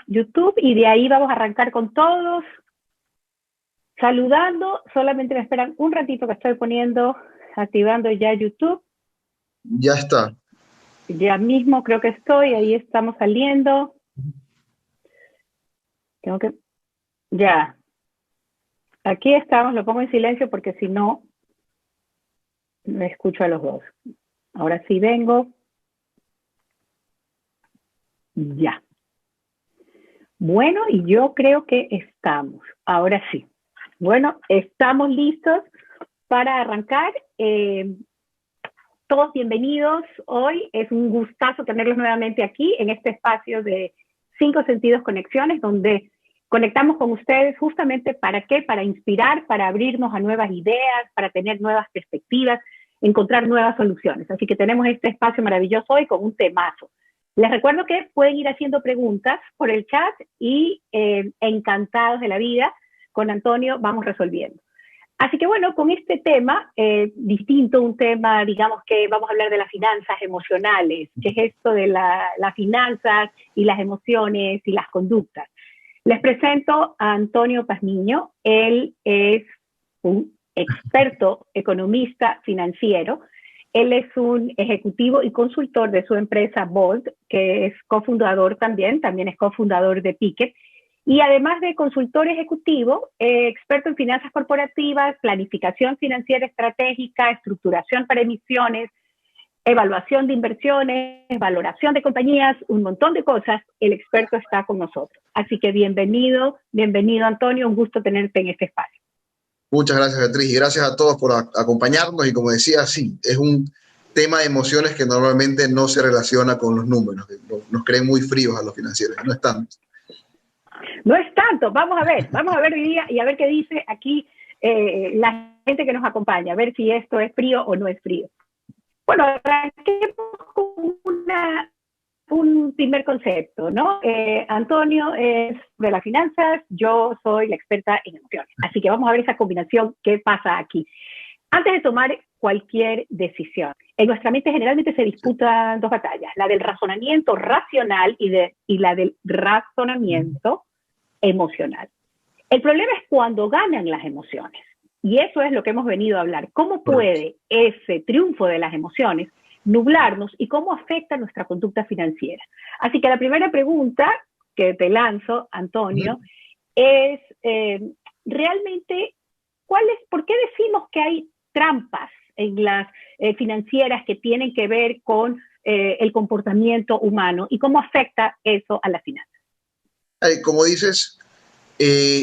YouTube y de ahí vamos a arrancar con todos. Saludando, solamente me esperan un ratito que estoy activando ya YouTube. Ya está. Ya mismo creo que estoy, ahí estamos saliendo. Ya. Aquí estamos, lo pongo en silencio porque si no, me escucho a los dos. Ahora sí vengo. Ya. Bueno, y yo creo que estamos. Ahora sí. Bueno, estamos listos para arrancar. Todos bienvenidos hoy. Es un gustazo tenerlos nuevamente aquí en este espacio de 5 Sentidos Conexiones, donde conectamos con ustedes justamente ¿para qué? Para inspirar, para abrirnos a nuevas ideas, para tener nuevas perspectivas, encontrar nuevas soluciones. Así que tenemos este espacio maravilloso hoy con un temazo. Les recuerdo que pueden ir haciendo preguntas por el chat y encantados de la vida, con Antonio vamos resolviendo. Así que bueno, con este tema, distinto, un tema, digamos que vamos a hablar de las finanzas emocionales, que es esto de las finanzas y las emociones y las conductas. Les presento a Antonio Pazmiño. Él es un experto economista financiero. Él es un ejecutivo y consultor de su empresa Bold, que es cofundador también es cofundador de Picket. Y además de consultor ejecutivo, experto en finanzas corporativas, planificación financiera estratégica, estructuración para emisiones, evaluación de inversiones, valoración de compañías, un montón de cosas, el experto está con nosotros. Así que bienvenido Antonio, un gusto tenerte en este espacio. Muchas gracias, Beatriz, y gracias a todos por acompañarnos. Y como decía, sí, es un tema de emociones que normalmente no se relaciona con los números. Nos creen muy fríos a los financieros, no es tanto. No es tanto, vamos a ver hoy día y a ver qué dice aquí la gente que nos acompaña, a ver si esto es frío o no es frío. Bueno, arranquemos con un primer concepto, ¿no? Antonio es de las finanzas, yo soy la experta en emociones. Así que vamos a ver esa combinación, qué pasa aquí. Antes de tomar cualquier decisión, en nuestra mente generalmente se disputan dos batallas, la del razonamiento racional y la del razonamiento emocional. El problema es cuando ganan las emociones. Y eso es lo que hemos venido a hablar. ¿Cómo puede ese triunfo de las emociones nublarnos y cómo afecta nuestra conducta financiera? Así que la primera pregunta que te lanzo, Antonio, es realmente, ¿por qué decimos que hay trampas en las financieras que tienen que ver con el comportamiento humano y cómo afecta eso a las finanzas? Como dices,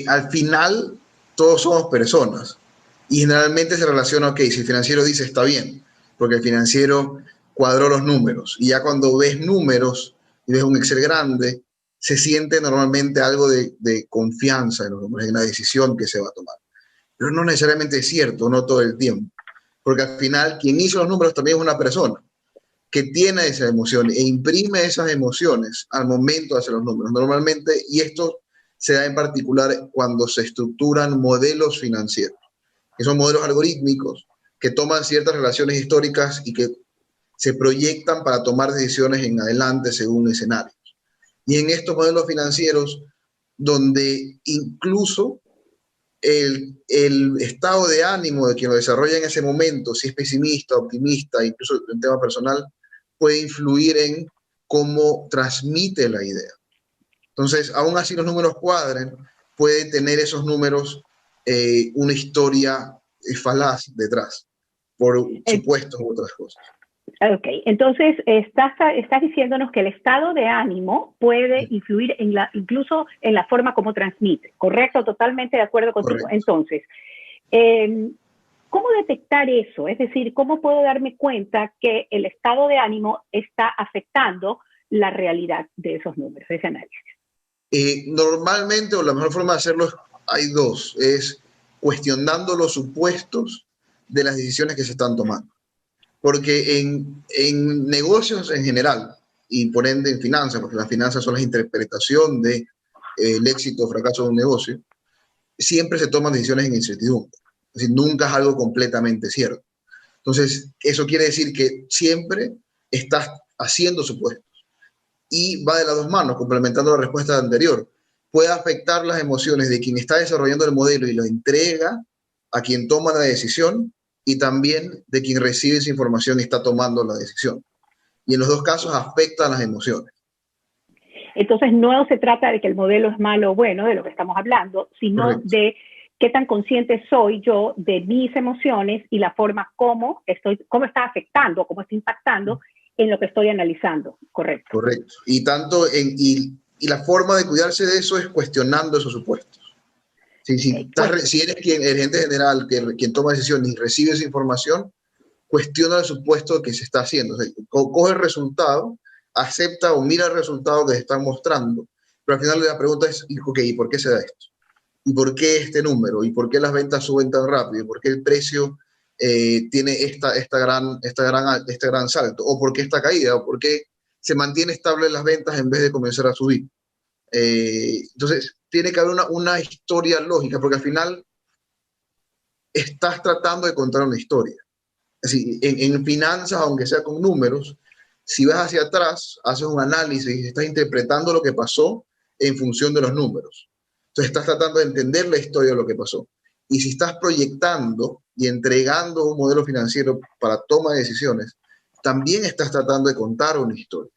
al final todos somos personas y generalmente se relaciona, ok, si el financiero dice está bien, porque el financiero cuadró los números y ya cuando ves números y ves un Excel grande, se siente normalmente algo de confianza en los números, en la decisión que se va a tomar. Pero no necesariamente es cierto, no todo el tiempo, porque al final quien hizo los números también es una persona que tiene esas emociones e imprime esas emociones al momento de hacer los números. Normalmente, y esto se da en particular cuando se estructuran modelos financieros, que son modelos algorítmicos que toman ciertas relaciones históricas y que se proyectan para tomar decisiones en adelante según escenarios. Y en estos modelos financieros, donde incluso el estado de ánimo de quien lo desarrolla en ese momento, si es pesimista, optimista, incluso en tema personal, puede influir en cómo transmite la idea. Entonces, aún así los números cuadren, puede tener esos números una historia falaz detrás, por supuestos u otras cosas. Ok, entonces estás diciéndonos que el estado de ánimo puede influir incluso en la forma como transmite, ¿correcto? Totalmente de acuerdo contigo. Correcto. Entonces, ¿cómo detectar eso? Es decir, ¿cómo puedo darme cuenta que el estado de ánimo está afectando la realidad de esos números, de ese análisis? Normalmente, o la mejor forma de hacerlo, hay dos, es cuestionando los supuestos de las decisiones que se están tomando. Porque en negocios en general, y por ende en finanzas, porque las finanzas son la interpretación del éxito o fracaso de un negocio, siempre se toman decisiones en incertidumbre. Es decir, nunca es algo completamente cierto. Entonces, eso quiere decir que siempre estás haciendo supuestos. y va de las dos manos, complementando la respuesta anterior. Puede afectar las emociones de quien está desarrollando el modelo y lo entrega a quien toma la decisión y también de quien recibe esa información y está tomando la decisión. Y en los dos casos afectan las emociones. Entonces no se trata de que el modelo es malo o bueno, de lo que estamos hablando, sino Correcto. de qué tan consciente soy yo de mis emociones y la forma cómo está afectando, cómo está impactando en lo que estoy analizando. Correcto. Correcto. Y la forma de cuidarse de eso es cuestionando esos supuestos. Si eres el gerente general, quien toma decisiones y recibe esa información, cuestiona el supuesto que se está haciendo. O sea, coge el resultado, acepta o mira el resultado que se están mostrando, pero al final la pregunta es, ok, ¿y por qué se da esto? ¿Y por qué este número? ¿Y por qué las ventas suben tan rápido? ¿Y por qué el precio tiene este gran salto? ¿O por qué esta caída? ¿O por qué se mantiene estable las ventas en vez de comenzar a subir? Entonces, tiene que haber una historia lógica, porque al final estás tratando de contar una historia. Así, en finanzas, aunque sea con números, si vas hacia atrás, haces un análisis y estás interpretando lo que pasó en función de los números. Entonces estás tratando de entender la historia de lo que pasó. Y si estás proyectando y entregando un modelo financiero para toma de decisiones, también estás tratando de contar una historia.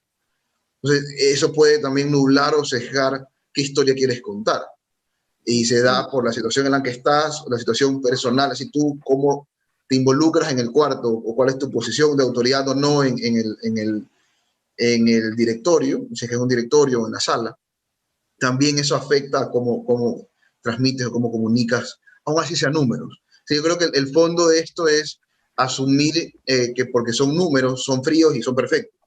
Entonces eso puede también nublar o sesgar qué historia quieres contar. Y se da por la situación en la que estás, la situación personal, así tú cómo te involucras en el cuarto o cuál es tu posición de autoridad o no en el directorio, si es que es un directorio o en la sala. También eso afecta a cómo transmites o cómo comunicas, aún así sean números. Sí, yo creo que el fondo de esto es asumir que porque son números, son fríos y son perfectos.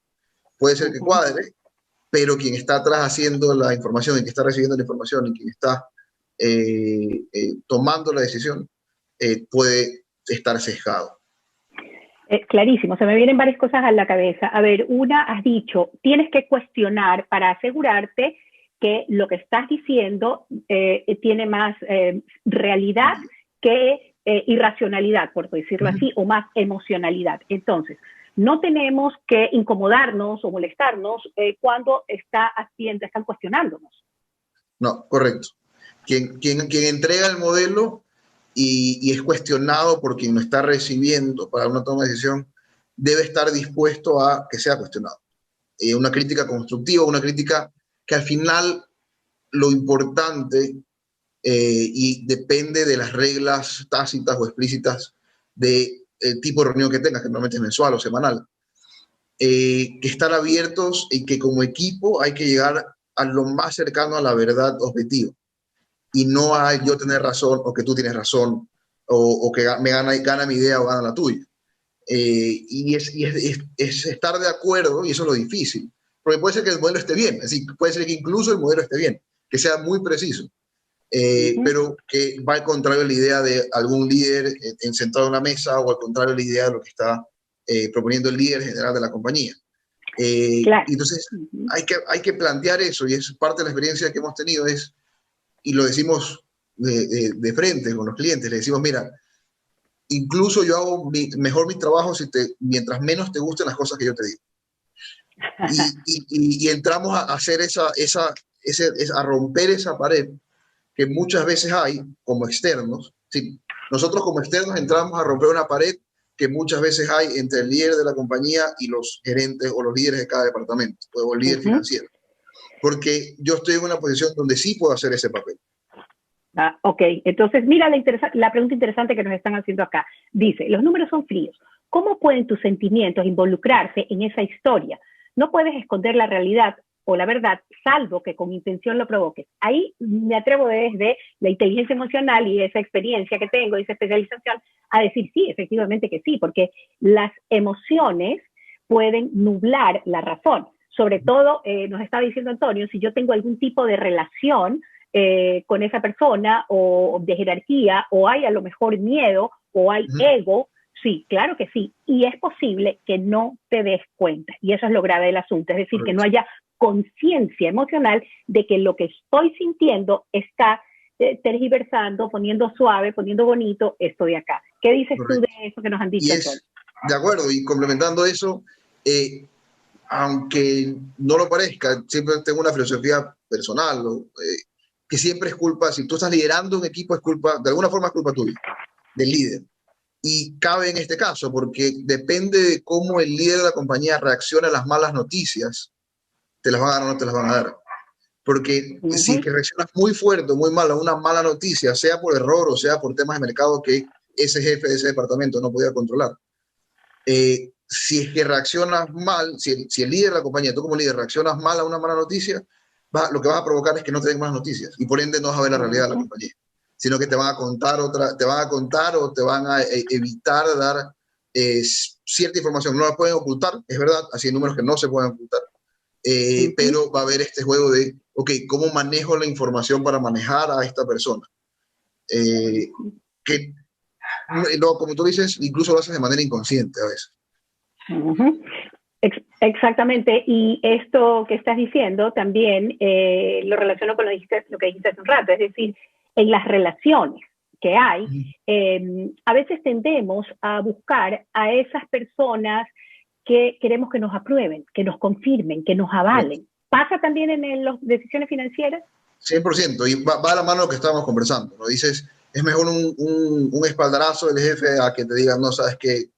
Puede ser que cuadre, pero quien está atrás haciendo la información, y quien está recibiendo la información, y quien está tomando la decisión, puede estar sesgado. Clarísimo, se me vienen varias cosas a la cabeza. A ver, una, has dicho, tienes que cuestionar para asegurarte que lo que estás diciendo tiene más realidad que irracionalidad, por decirlo así, o más emocionalidad. Entonces, no tenemos que incomodarnos o molestarnos cuando están cuestionándonos. No, correcto. Quien entrega el modelo y es cuestionado por quien lo está recibiendo para una toma de decisión, debe estar dispuesto a que sea cuestionado. Una crítica constructiva, una crítica que al final lo importante y depende de las reglas tácitas o explícitas del tipo de reunión que tengas, que normalmente es mensual o semanal, que estar abiertos y que como equipo hay que llegar a lo más cercano a la verdad objetiva y no a yo tener razón o que tú tienes razón o que gana mi idea o gana la tuya. Y es estar de acuerdo, y eso es lo difícil, porque puede ser que el modelo esté bien, es decir, puede ser que incluso el modelo esté bien, que sea muy preciso, pero que va al contrario de la idea de algún líder sentado en una mesa o al contrario de la idea de lo que está proponiendo el líder general de la compañía. Claro. Entonces, hay que plantear eso, y es parte de la experiencia que hemos tenido, y lo decimos de frente con los clientes, le decimos, mira, incluso yo hago mejor mi trabajo mientras menos te gusten las cosas que yo te digo. Y entramos a hacer a romper esa pared que muchas veces hay como externos. ¿Sí? Nosotros como externos entramos a romper una pared que muchas veces hay entre el líder de la compañía y los gerentes o los líderes de cada departamento, o el líder financiero. Porque yo estoy en una posición donde sí puedo hacer ese papel. Ok, entonces mira la pregunta interesante que nos están haciendo acá. Dice, los números son fríos. ¿Cómo pueden tus sentimientos involucrarse en esa historia? No puedes esconder la realidad o la verdad, salvo que con intención lo provoques. Ahí me atrevo desde la inteligencia emocional y esa experiencia que tengo, esa especialización, a decir sí, efectivamente que sí, porque las emociones pueden nublar la razón. Sobre todo, nos está diciendo Antonio, si yo tengo algún tipo de relación con esa persona o de jerarquía, o hay a lo mejor miedo, o hay ego, sí, claro que sí. Y es posible que no te des cuenta. Y eso es lo grave del asunto. Es decir, correcto, que no haya conciencia emocional de que lo que estoy sintiendo está tergiversando, poniendo suave, poniendo bonito esto de acá. ¿Qué dices correcto tú de eso que nos han dicho? De acuerdo, y complementando eso, aunque no lo parezca, siempre tengo una filosofía personal, ¿no? Que siempre es culpa, si tú estás liderando un equipo, es culpa, de alguna forma es culpa tuya, del líder. Y cabe en este caso, porque depende de cómo el líder de la compañía reacciona a las malas noticias, te las van a dar o no te las van a dar. Porque si es que reaccionas muy fuerte, muy mal a una mala noticia, sea por error o sea por temas de mercado que ese jefe de ese departamento no podía controlar, si es que reaccionas mal, si el líder de la compañía, tú como líder, reaccionas mal a una mala noticia, lo que vas a provocar es que no te den más noticias y por ende no vas a ver la realidad de la compañía, sino que te van a contar te van a contar o te van a evitar dar cierta información. No la pueden ocultar, es verdad, así hay números que no se pueden ocultar, pero va a haber este juego de, ok, ¿cómo manejo la información para manejar a esta persona? Que no, como tú dices, incluso lo haces de manera inconsciente a veces. Exactamente, y esto que estás diciendo también lo relaciono con lo que dijiste hace un rato, es decir, en las relaciones que hay, a veces tendemos a buscar a esas personas que queremos que nos aprueben, que nos confirmen, que nos avalen. ¿Pasa también en las decisiones financieras? 100%, y va a la mano lo que estábamos conversando, ¿no? Dices, es mejor un espaldarazo del jefe a que te digan, no, sabes que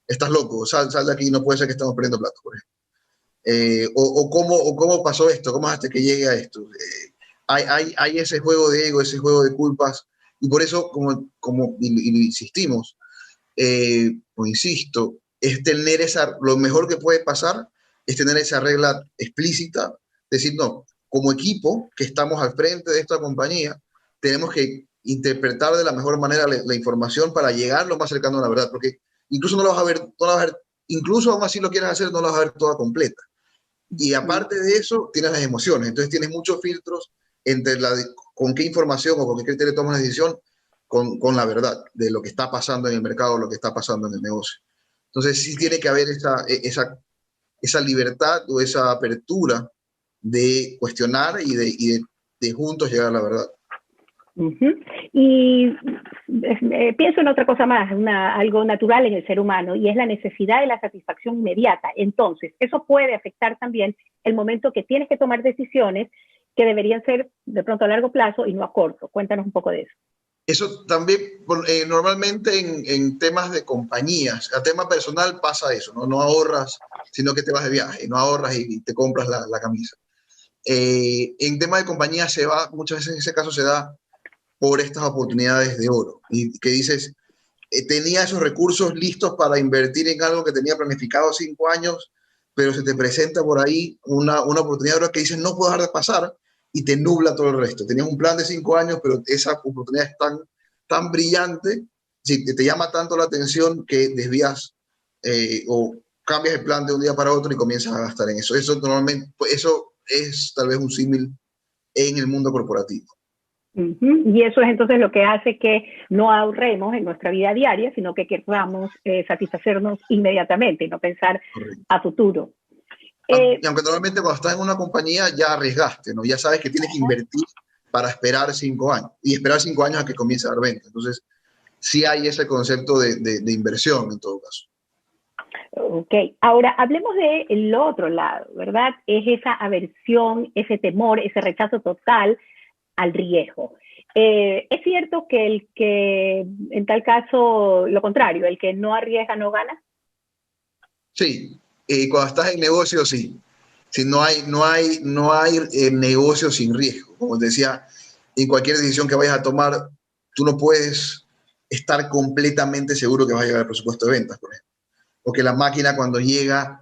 estás loco, sal de aquí, no puede ser que estemos perdiendo plata, por ejemplo. O cómo pasó esto, cómo hasta que llegue a esto. Hay ese juego de ego, ese juego de culpas, y por eso, y insistimos, o insisto, es tener lo mejor que puede pasar es tener esa regla explícita, decir, no, como equipo que estamos al frente de esta compañía, tenemos que interpretar de la mejor manera la información para llegar lo más cercano a la verdad, porque incluso no la vas a ver, incluso aún así lo quieras hacer, no la vas a ver toda completa. Y aparte de eso, tienes las emociones, entonces tienes muchos filtros entre con qué información o con qué criterio tomas la decisión con la verdad de lo que está pasando en el mercado, lo que está pasando en el negocio. Entonces sí tiene que haber esa libertad o esa apertura de cuestionar y de juntos llegar a la verdad. Y pienso en otra cosa más, algo natural en el ser humano, y es la necesidad de la satisfacción inmediata. Entonces, eso puede afectar también el momento que tienes que tomar decisiones que deberían ser de pronto a largo plazo y no a corto. Cuéntanos un poco de eso. Eso también, normalmente en temas de compañías, a tema personal pasa eso, ¿no? No ahorras, sino que te vas de viaje, no ahorras y te compras la camisa. En tema de compañías muchas veces en ese caso se da por estas oportunidades de oro, y que dices, tenía esos recursos listos para invertir en algo que tenía planificado 5 años, pero se te presenta por ahí una oportunidad de oro que dices, no puedo dejar de pasar, y te nubla todo el resto. Tenías un plan de 5 años, pero esa oportunidad es tan brillante, si te llama tanto la atención que desvías o cambias el plan de un día para otro y comienzas a gastar en eso. Eso normalmente, eso es tal vez un símil en el mundo corporativo. Y eso es entonces lo que hace que no ahorremos en nuestra vida diaria, sino que queramos satisfacernos inmediatamente y no pensar a futuro. Y aunque normalmente cuando estás en una compañía ya arriesgaste, ¿no? Ya sabes que tienes que invertir para esperar 5 años y esperar 5 años a que comience a dar venta. Entonces, sí hay ese concepto de inversión en todo caso. Ok, ahora hablemos del otro lado, ¿verdad? Es esa aversión, ese temor, ese rechazo total al riesgo. Es cierto que el que, en tal caso, lo contrario, el que no arriesga no gana. Sí, cuando estás en negocio, sí. Sí, no hay negocio sin riesgo. Como te decía, en cualquier decisión que vayas a tomar, tú no puedes estar completamente seguro que va a llegar el presupuesto de ventas, por ejemplo. O que la máquina cuando llega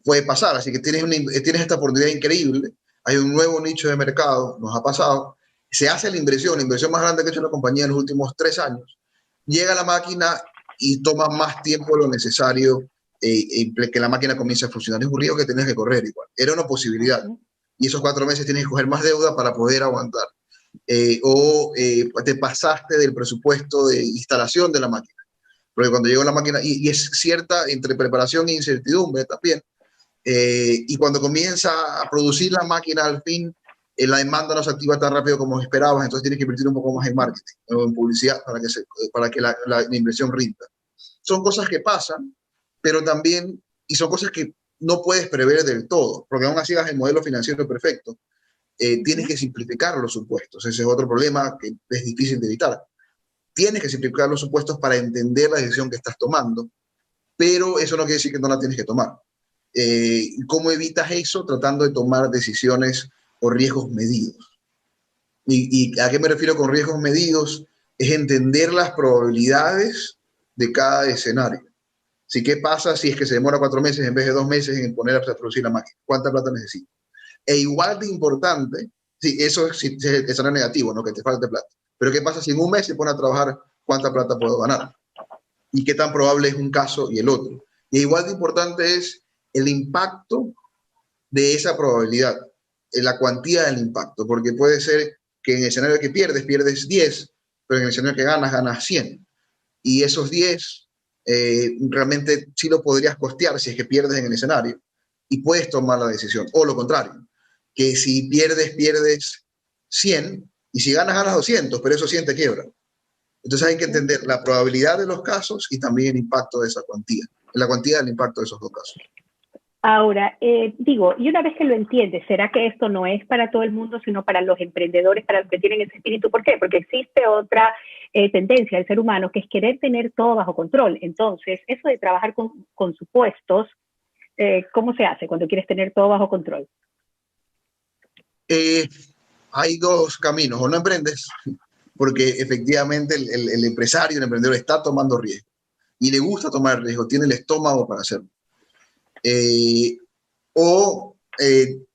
puede pasar. Así que tienes esta oportunidad increíble. Hay un nuevo nicho de mercado, nos ha pasado. Se hace la inversión más grande que ha hecho la compañía en los últimos 3 años. Llega la máquina y toma más tiempo de lo necesario que la máquina comience a funcionar. Es un riesgo que tenías que correr igual. Era una posibilidad. Y esos 4 meses tienes que coger más deuda para poder aguantar. Te pasaste del presupuesto de instalación de la máquina. Porque cuando llegó la máquina, y es cierta entre preparación e incertidumbre también, y cuando comienza a producir la máquina al fin, la demanda no se activa tan rápido como esperabas, entonces tienes que invertir un poco más en marketing o en publicidad para que la inversión rinda. Son cosas que pasan, pero también, y son cosas que no puedes prever del todo, porque aún así hagas el modelo financiero perfecto, tienes que simplificar los supuestos. Ese es otro problema que es difícil de evitar. Tienes que simplificar los supuestos para entender la decisión que estás tomando, pero eso no quiere decir que no la tienes que tomar. ¿Cómo evitas eso? Tratando de tomar decisiones o riesgos medidos. ¿Y a qué me refiero con riesgos medidos? Es entender las probabilidades de cada escenario. ¿Sí? ¿Qué pasa si es que se demora 4 meses en vez de 2 meses en poner a producir la máquina? ¿Cuánta plata necesito? E igual de importante, sí, eso es el escenario negativo, ¿no? Que te falte plata. Pero ¿qué pasa si en un mes se pone a trabajar cuánta plata puedo ganar? ¿Y qué tan probable es un caso y el otro? Y igual de importante es el impacto de esa probabilidad, la cuantía del impacto, porque puede ser que en el escenario que pierdes, pierdes 10, pero en el escenario que ganas, ganas 100. Y esos 10 realmente sí lo podrías costear si es que pierdes en el escenario y puedes tomar la decisión. O lo contrario, que si pierdes, pierdes 100 y si ganas, ganas 200, pero esos 100 te quiebran. Entonces hay que entender la probabilidad de los casos y también el impacto de esa cuantía, la cuantía del impacto de esos dos casos. Ahora, digo, y una vez que lo entiendes, ¿será que esto no es para todo el mundo, sino para los emprendedores, para los que tienen ese espíritu? ¿Por qué? Porque existe otra tendencia del ser humano, que es querer tener todo bajo control. Entonces, eso de trabajar con supuestos, ¿cómo se hace cuando quieres tener todo bajo control? Hay dos caminos, o no emprendes, porque efectivamente el empresario, el emprendedor está tomando riesgo y le gusta tomar riesgo, tiene el estómago para hacerlo. O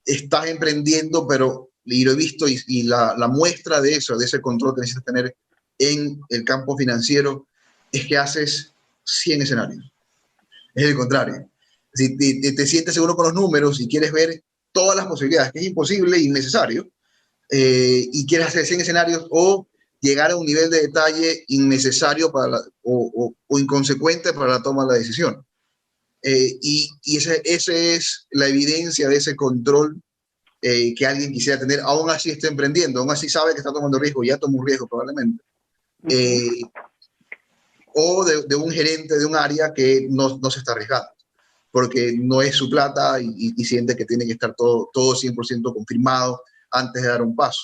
estás emprendiendo, pero y lo he visto, y la muestra de eso, de ese control que necesitas tener en el campo financiero, es que haces 100 escenarios. Es el contrario. Si te sientes seguro con los números y quieres ver todas las posibilidades, que es imposible e innecesario, y quieres hacer 100 escenarios o llegar a un nivel de detalle innecesario o inconsecuente para la toma de la decisión. Y esa es la evidencia de ese control que alguien quisiera tener, aún así está emprendiendo, aún así sabe que está tomando riesgo, ya tomó un riesgo probablemente. O de un gerente de un área que no se está arriesgando, porque no es su plata y siente que tiene que estar todo 100% confirmado antes de dar un paso.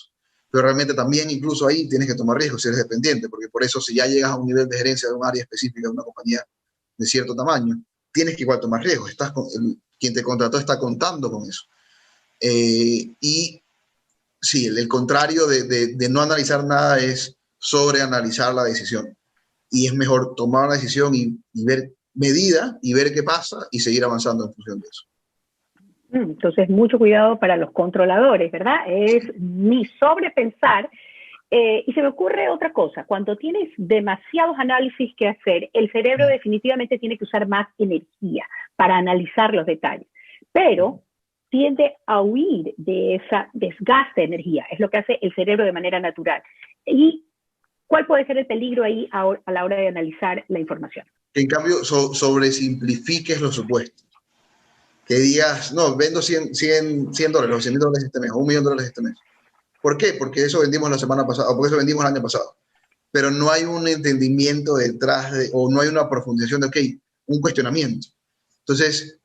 Pero realmente también incluso ahí tienes que tomar riesgos si eres dependiente, porque por eso si ya llegas a un nivel de gerencia de un área específica de una compañía de cierto tamaño, tienes que igual tomar riesgos. Quien te contrató está contando con eso. Y sí, el contrario de no analizar nada es sobreanalizar la decisión. Y es mejor tomar una decisión y ver medida y ver qué pasa y seguir avanzando en función de eso. Entonces, mucho cuidado para los controladores, ¿verdad? Es ni sobrepensar. Y se me ocurre otra cosa. Cuando tienes demasiados análisis que hacer, el cerebro definitivamente tiene que usar más energía para analizar los detalles. Pero tiende a huir de esa desgaste de energía. Es lo que hace el cerebro de manera natural. ¿Y cuál puede ser el peligro ahí a la hora de analizar la información? En cambio, sobresimplifiques los supuestos. Que digas, no, vendo $100 o $100 este mes, o $1 millón este mes. ¿Por qué? Porque eso vendimos la semana pasada, o porque eso vendimos el año pasado. Pero no hay un entendimiento detrás, o no hay una profundización de, ok, un cuestionamiento. Entonces,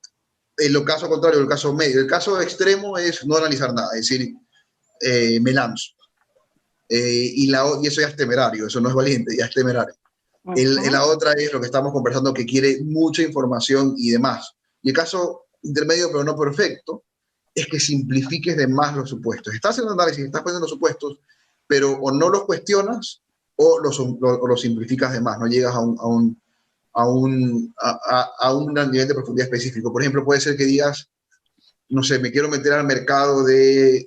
en el caso contrario, el caso medio, el caso extremo es no analizar nada, es decir, me lanzo. Y eso ya es temerario, eso no es valiente, ya es temerario. La otra es lo que estamos conversando, que quiere mucha información y demás. Y el caso intermedio, pero no perfecto, es que simplifiques de más los supuestos. Estás haciendo análisis, estás poniendo los supuestos, pero o no los cuestionas o los simplificas de más, no llegas a un nivel de profundidad específico. Por ejemplo, puede ser que digas, no sé, me quiero meter al mercado de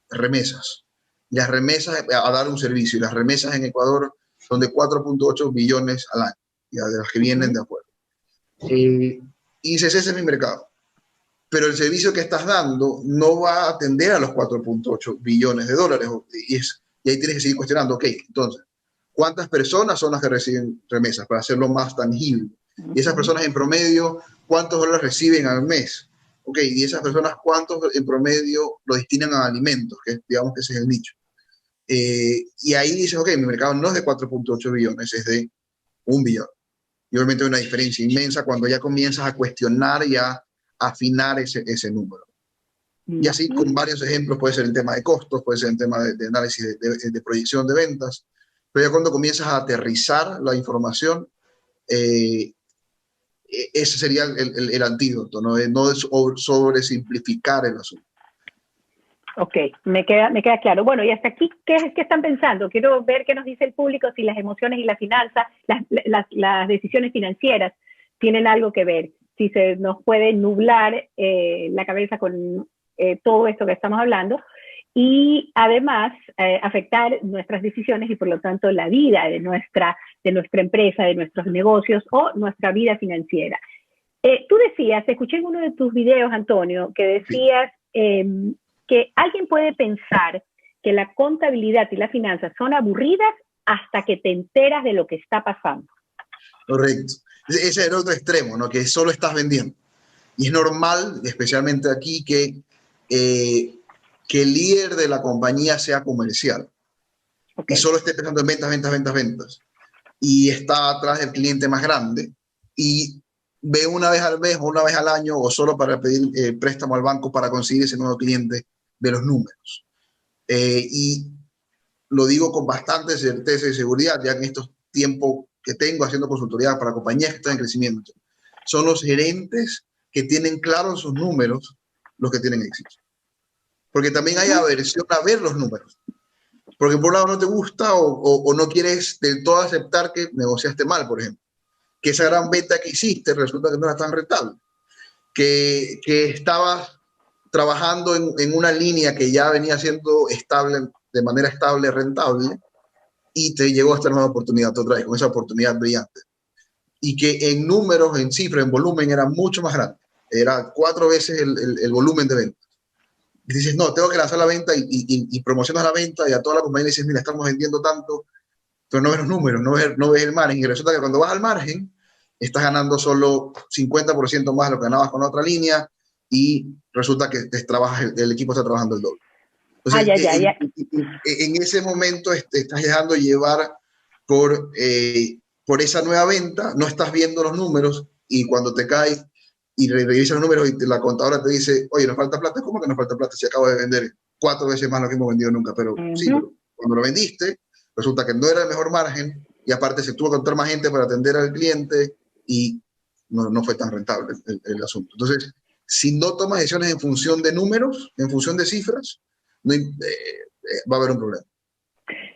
remesas. Las remesas, a dar un servicio, y las remesas en Ecuador son de 4.8 billones al año, ya, de las que vienen de afuera. Y dices, ese es mi mercado. Pero el servicio que estás dando no va a atender a los 4.8 billones de dólares. Y ahí tienes que seguir cuestionando, ok, entonces, ¿cuántas personas son las que reciben remesas para hacerlo más tangible? Y esas personas en promedio, ¿cuántos dólares reciben al mes? Ok, y esas personas, ¿cuántos en promedio lo destinan a alimentos? Que digamos que ese es el nicho. Y ahí dices, ok, mi mercado no es de 4.8 billones, es de 1 billón. Y obviamente hay una diferencia inmensa cuando ya comienzas a cuestionar ya afinar ese número. Y así con varios ejemplos, puede ser el tema de costos, puede ser el tema de análisis de proyección de ventas, pero ya cuando comienzas a aterrizar la información, ese sería el antídoto, ¿no? No sobresimplificar el asunto. Ok, me queda claro. Bueno, y hasta aquí, ¿qué están pensando? Quiero ver qué nos dice el público, si las emociones y la finanza, las decisiones financieras tienen algo que ver, si se nos puede nublar la cabeza con todo esto que estamos hablando, y además afectar nuestras decisiones y por lo tanto la vida de nuestra empresa, de nuestros negocios o nuestra vida financiera. Tú decías, escuché en uno de tus videos, Antonio, que decías que alguien puede pensar que la contabilidad y las finanzas son aburridas hasta que te enteras de lo que está pasando. Correcto. Ese es el otro extremo, ¿no? Que solo estás vendiendo. Y es normal, especialmente aquí, que el líder de la compañía sea comercial. Okay. Y solo esté pensando en ventas. Y está atrás del cliente más grande y ve una vez al mes o una vez al año o solo para pedir préstamo al banco para conseguir ese nuevo cliente de los números. Y lo digo con bastante certeza y seguridad, ya que en estos tiempos que tengo haciendo consultoría para compañías que están en crecimiento, son los gerentes que tienen claros sus números los que tienen éxito. Porque también hay aversión a ver los números. Porque por un lado no te gusta o no quieres del todo aceptar que negociaste mal, por ejemplo. Que esa gran venta que hiciste resulta que no era tan rentable. Que estabas trabajando en una línea que ya venía siendo estable, de manera estable, rentable, y te llegó esta nueva oportunidad otra vez, con esa oportunidad brillante. Y que en números, en cifras, en volumen, era mucho más grande. Era 4 veces el volumen de venta. Y dices, no, tengo que lanzar la venta y promocionas la venta y a toda la compañía le dices, mira, estamos vendiendo tanto, pero no ves los números, no ves el margen. Y resulta que cuando vas al margen, estás ganando solo 50% más de lo que ganabas con la otra línea y resulta que el equipo está trabajando el doble. Entonces, en ese momento te estás dejando llevar por esa nueva venta, no estás viendo los números y cuando te caes y revisas los números y la contadora te dice, oye, nos falta plata. ¿Cómo que nos falta plata si acabo de vender 4 veces más lo que hemos vendido nunca? Pero sí, pero cuando lo vendiste, resulta que no era el mejor margen y aparte se tuvo que contar más gente para atender al cliente y no fue tan rentable el asunto. Entonces, si no tomas decisiones en función de números, en función de cifras, va a haber un problema.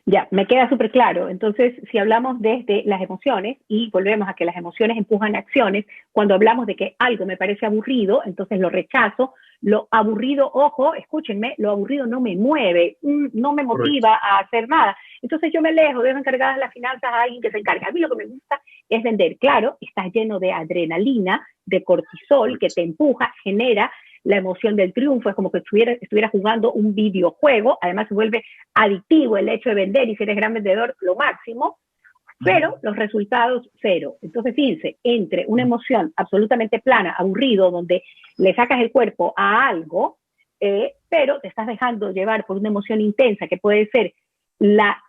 Ya, me queda súper claro. Entonces, si hablamos desde las emociones y volvemos a que las emociones empujan acciones, cuando hablamos de que algo me parece aburrido, entonces lo rechazo. Lo aburrido, ojo, escúchenme, lo aburrido no me mueve, no me motiva a hacer nada. Entonces yo me alejo, dejo encargadas las finanzas a alguien que se encargue. A mí lo que me gusta es vender. Claro, estás lleno de adrenalina, de cortisol, que te empuja, genera la emoción del triunfo, es como que estuviera jugando un videojuego, además se vuelve adictivo el hecho de vender y si eres gran vendedor, lo máximo, pero los resultados cero. Entonces, fíjense, entre una emoción absolutamente plana, aburrido, donde le sacas el cuerpo a algo, pero te estás dejando llevar por una emoción intensa que puede ser la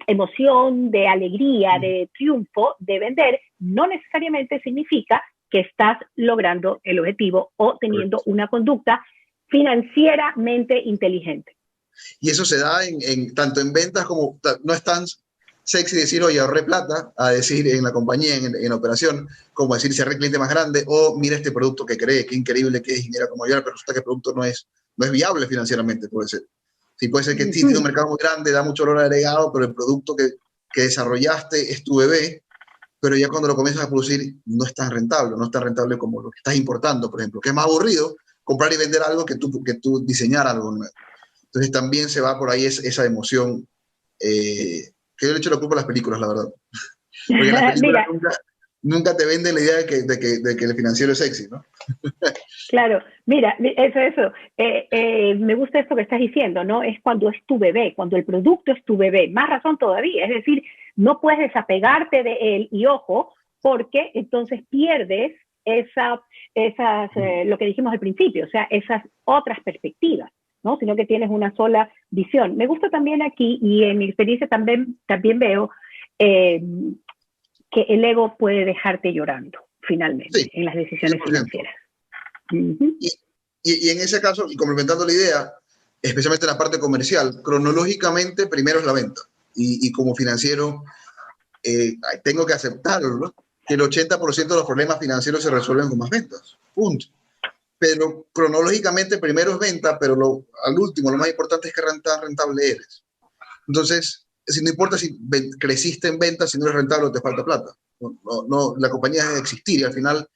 emoción de alegría, de triunfo, de vender, no necesariamente significa que estás logrando el objetivo o teniendo una conducta financieramente inteligente. Y eso se da tanto en ventas como no es tan sexy decir, oye, ahorré plata, a decir en la compañía, en operación, como decir, cerré cliente más grande, o mira este producto que creé, qué increíble que es, y mira cómo ayudar, pero resulta que el producto no es viable financieramente, puede ser. Sí, puede ser que sí, tiene un mercado muy grande, da mucho valor agregado, pero el producto que desarrollaste es tu bebé, pero ya cuando lo comienzas a producir no es tan rentable como lo que estás importando, por ejemplo, que es más aburrido comprar y vender algo que tú diseñar algo nuevo. Entonces también se va por ahí esa emoción, que yo le echo la culpa a las películas, la verdad. Porque en las películas nunca te venden la idea de que el financiero es sexy, ¿no? Claro, mira, eso. Me gusta esto que estás diciendo, ¿no? Es cuando es tu bebé, cuando el producto es tu bebé. Más razón todavía, es decir, no puedes desapegarte de él y ojo, porque entonces pierdes lo que dijimos al principio, o sea, esas otras perspectivas, ¿no? Sino que tienes una sola visión. Me gusta también aquí, y en mi experiencia también veo que el ego puede dejarte llorando. finalmente, Sí, en las decisiones 100%. financieras. Uh-huh. Y en ese caso, y complementando la idea, especialmente en la parte comercial, cronológicamente primero es la venta. Y como financiero, tengo que aceptarlo, ¿no? Que el 80% de los problemas financieros se resuelven con más ventas. Punto. Pero cronológicamente primero es venta, pero al último, lo más importante es que tan rentable eres. Entonces, no importa si creciste en ventas, si no eres rentable o te falta plata. No, la compañía debe existir y al final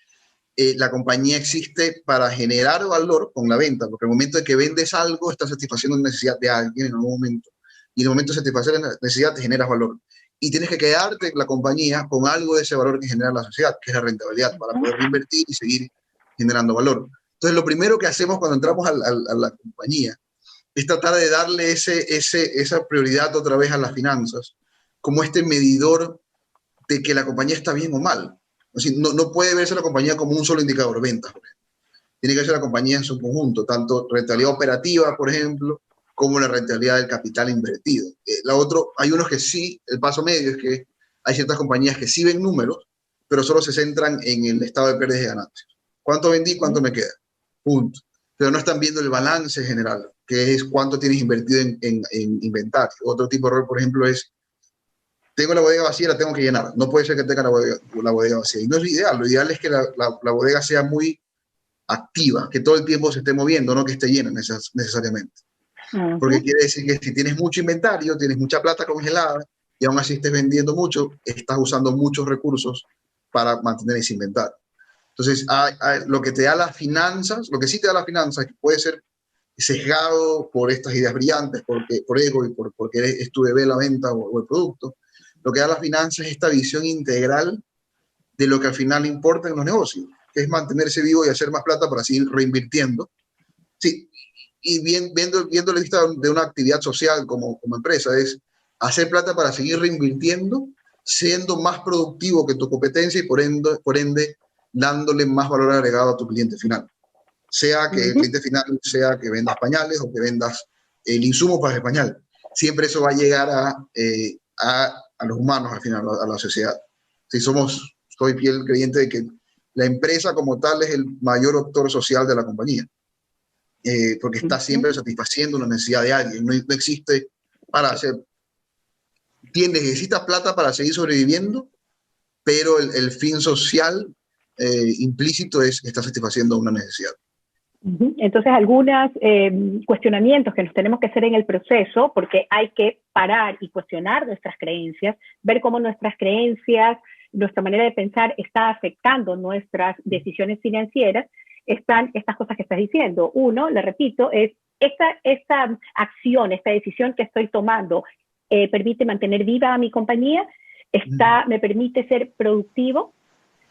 la compañía existe para generar valor con la venta, porque el momento de que vendes algo, estás satisfaciendo una necesidad de alguien en algún momento. Y en el momento de satisfacer la necesidad, te generas valor. Y tienes que quedarte en la compañía con algo de ese valor que genera la sociedad, que es la rentabilidad, para poder reinvertir y seguir generando valor. Entonces, lo primero que hacemos cuando entramos a la compañía es tratar de darle esa prioridad otra vez a las finanzas, como este medidor de que la compañía está bien o mal. O sea, no puede verse la compañía como un solo indicador, ventas. Tiene que verse la compañía en su conjunto, tanto rentabilidad operativa, por ejemplo, como la rentabilidad del capital invertido. Hay unos que sí, el paso medio es que hay ciertas compañías que sí ven números, pero solo se centran en el estado de pérdidas y ganancias. ¿Cuánto vendí? ¿Cuánto me queda? Punto. Pero no están viendo el balance general, que es cuánto tienes invertido en inventario. Otro tipo de error, por ejemplo, es tengo la bodega vacía, la tengo que llenar. No puede ser que tenga la bodega vacía. Y no es lo ideal. Lo ideal es que la bodega sea muy activa, que todo el tiempo se esté moviendo, no que esté llena necesariamente. Uh-huh. Porque quiere decir que si tienes mucho inventario, tienes mucha plata congelada y aún así estés vendiendo mucho, estás usando muchos recursos para mantener ese inventario. Entonces, lo que te da las finanzas, lo que sí te da las finanzas, que puede ser sesgado por estas ideas brillantes, por ego y porque es tu bebé la venta o el producto, lo que da las finanzas es esta visión integral de lo que al final importa en los negocios, que es mantenerse vivo y hacer más plata para seguir reinvirtiendo. Sí, y viendo la vista de una actividad social como empresa, es hacer plata para seguir reinvirtiendo, siendo más productivo que tu competencia y por ende dándole más valor agregado a tu cliente final. Sea que el cliente final sea que vendas pañales o que vendas el insumo para el pañal. Siempre eso va a llegar a los humanos al final, a la sociedad. Si soy fiel creyente de que la empresa como tal es el mayor actor social de la compañía, porque está siempre satisfaciendo una necesidad de alguien. No existe para hacer... Necesitas plata para seguir sobreviviendo, pero el fin social implícito está satisfaciendo una necesidad. Entonces, algunos cuestionamientos que nos tenemos que hacer en el proceso, porque hay que parar y cuestionar nuestras creencias, ver cómo nuestras creencias, nuestra manera de pensar está afectando nuestras decisiones financieras, están estas cosas que estás diciendo. Uno, le repito, es esta acción, esta decisión que estoy tomando, permite mantener viva a mi compañía, me permite ser productivo,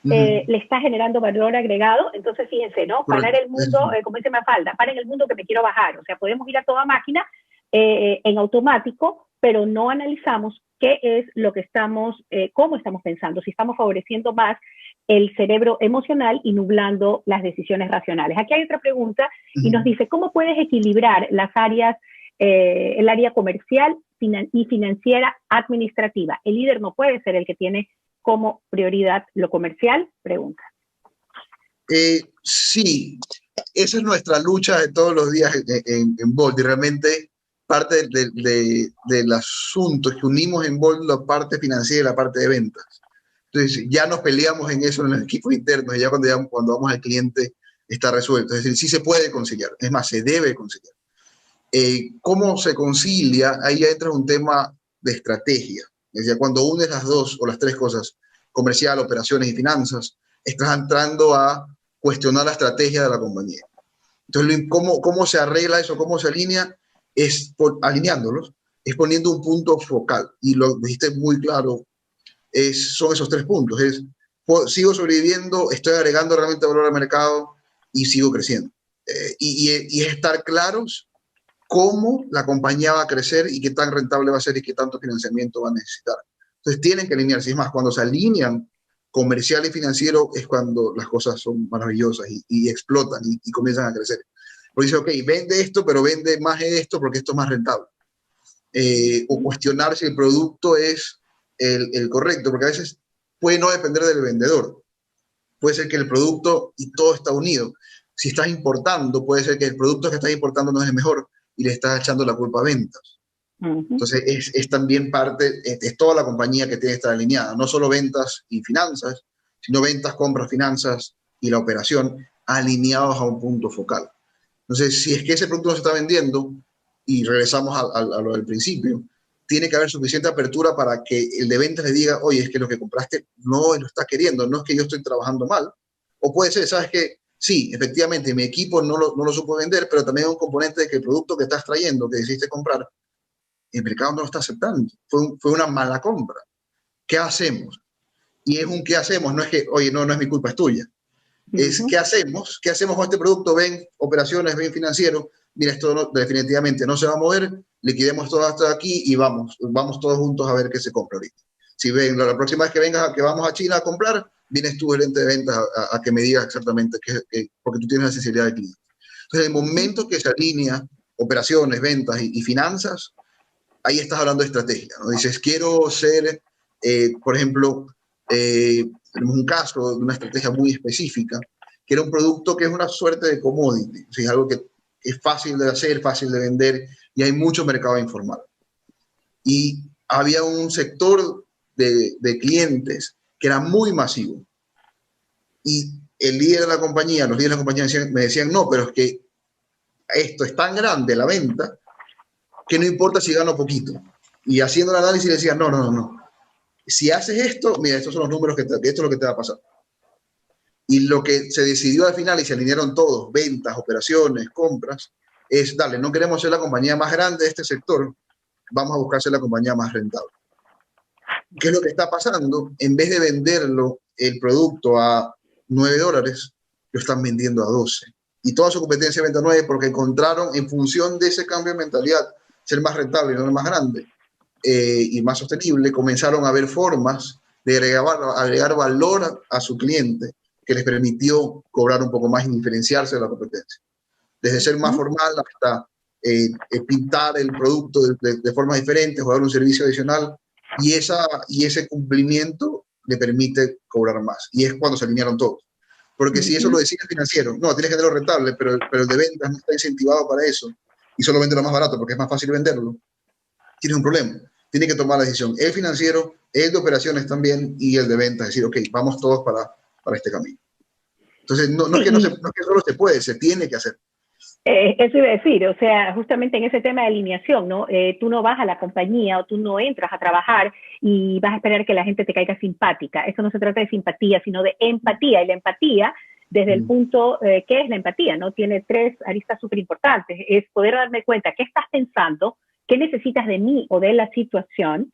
le está generando valor agregado. Entonces, fíjense, ¿no? Parar el mundo, como dice Mafalda, para en el mundo que me quiero bajar. O sea, podemos ir a toda máquina en automático, pero no analizamos qué es lo que estamos, cómo estamos pensando, si estamos favoreciendo más el cerebro emocional y nublando las decisiones racionales. Aquí hay otra pregunta y nos dice, ¿cómo puedes equilibrar las áreas, el área comercial y financiera administrativa? El líder no puede ser el que tiene como prioridad lo comercial, pregunta. Sí, esa es nuestra lucha de todos los días en Bold, y realmente parte del asunto es que unimos en Bold la parte financiera y la parte de ventas. Entonces ya nos peleamos en eso en los equipos internos, y ya cuando vamos al cliente está resuelto. Es decir, sí se puede conciliar, es más, se debe conciliar. ¿Cómo se concilia? Ahí entra un tema de estrategia. Es decir, cuando unes las dos o las tres cosas, comercial, operaciones y finanzas, estás entrando a cuestionar la estrategia de la compañía. Entonces, ¿cómo se arregla eso? ¿Cómo se alinea? Es alineándolos, es poniendo un punto focal. Y lo dijiste muy claro, son esos tres puntos. Sigo sobreviviendo, estoy agregando realmente valor al mercado y sigo creciendo. Y es estar claros cómo la compañía va a crecer y qué tan rentable va a ser y qué tanto financiamiento va a necesitar. Entonces tienen que alinearse. Es más, cuando se alinean comercial y financiero es cuando las cosas son maravillosas y explotan y comienzan a crecer. Porque dice, ok, vende esto, pero vende más de esto porque esto es más rentable. O cuestionar si el producto es el correcto, porque a veces puede no depender del vendedor. puede ser que el producto y todo está unido. Si estás importando, puede ser que el producto que estás importando no es el mejor y le estás echando la culpa a ventas. Entonces, es también parte, es toda la compañía que tiene que estar alineada, no solo ventas y finanzas, sino ventas, compras, finanzas y la operación alineados a un punto focal. Entonces, si es que ese producto no se está vendiendo, y regresamos a lo del principio, tiene que haber suficiente apertura para que el de ventas le diga, oye, es que lo que compraste no lo está queriendo, no es que yo estoy trabajando mal. O puede ser, ¿sabes qué? Sí, efectivamente, mi equipo no lo supo vender, pero también hay un componente de que el producto que estás trayendo, que decidiste comprar, el mercado no lo está aceptando. Fue una mala compra. ¿Qué hacemos? Y es un ¿qué hacemos? No es que, oye, no es mi culpa, es tuya. Es ¿qué hacemos? ¿Qué hacemos con este producto? Ven operaciones, ven financiero. Mira, esto definitivamente no se va a mover, liquidemos todo esto de aquí y vamos todos juntos a ver qué se compra ahorita. Si ven, la próxima vez que vengas, que vamos a China a comprar, vienes tú, gerente de ventas, a que me digas exactamente porque tú tienes la sensibilidad de cliente. Entonces, el momento que se alinea operaciones, ventas y finanzas, ahí estás hablando de estrategia, ¿no? Dices, quiero ser, por ejemplo, tenemos un caso de una estrategia muy específica, que era un producto que es una suerte de commodity, o sea, es algo que es fácil de hacer, fácil de vender, y hay mucho mercado informal. Y había un sector de clientes que era muy masivo. Y el líder de la compañía, los líderes de la compañía me decían, no, pero es que esto es tan grande, la venta, que no importa si gano poquito. Y haciendo el análisis decían, no. Si haces esto, mira, estos son los números esto es lo que te va a pasar. Y lo que se decidió al final y se alinearon todos, ventas, operaciones, compras, es, dale, no queremos ser la compañía más grande de este sector, vamos a buscar ser la compañía más rentable. ¿Qué es lo que está pasando? En vez de venderlo, el producto a $9, lo están vendiendo a 12. Y toda su competencia vende a 9 porque encontraron, en función de ese cambio de mentalidad, ser más rentable y no más grande y más sostenible, comenzaron a ver formas de agregar valor a su cliente que les permitió cobrar un poco más y diferenciarse de la competencia. Desde ser más formal hasta pintar el producto de formas diferentes o dar un servicio adicional y ese cumplimiento le permite cobrar más. Y es cuando se alinearon todos. Porque si eso lo decide el financiero, no, tienes que tenerlo rentable, pero el de ventas no está incentivado para eso y solo vende lo más barato porque es más fácil venderlo, tienes un problema. Tiene que tomar la decisión el financiero, el de operaciones también y el de ventas, decir, ok, vamos todos para este camino. Entonces, no es que solo se puede, se tiene que hacer. Eso iba a decir, o sea, justamente en ese tema de alineación, ¿no? Tú no vas a la compañía o tú no entras a trabajar y vas a esperar que la gente te caiga simpática. Eso no se trata de simpatía, sino de empatía. Y la empatía, desde el punto, ¿qué es la empatía? ¿No? Tiene 3 aristas súper importantes. Es poder darme cuenta qué estás pensando, qué necesitas de mí o de la situación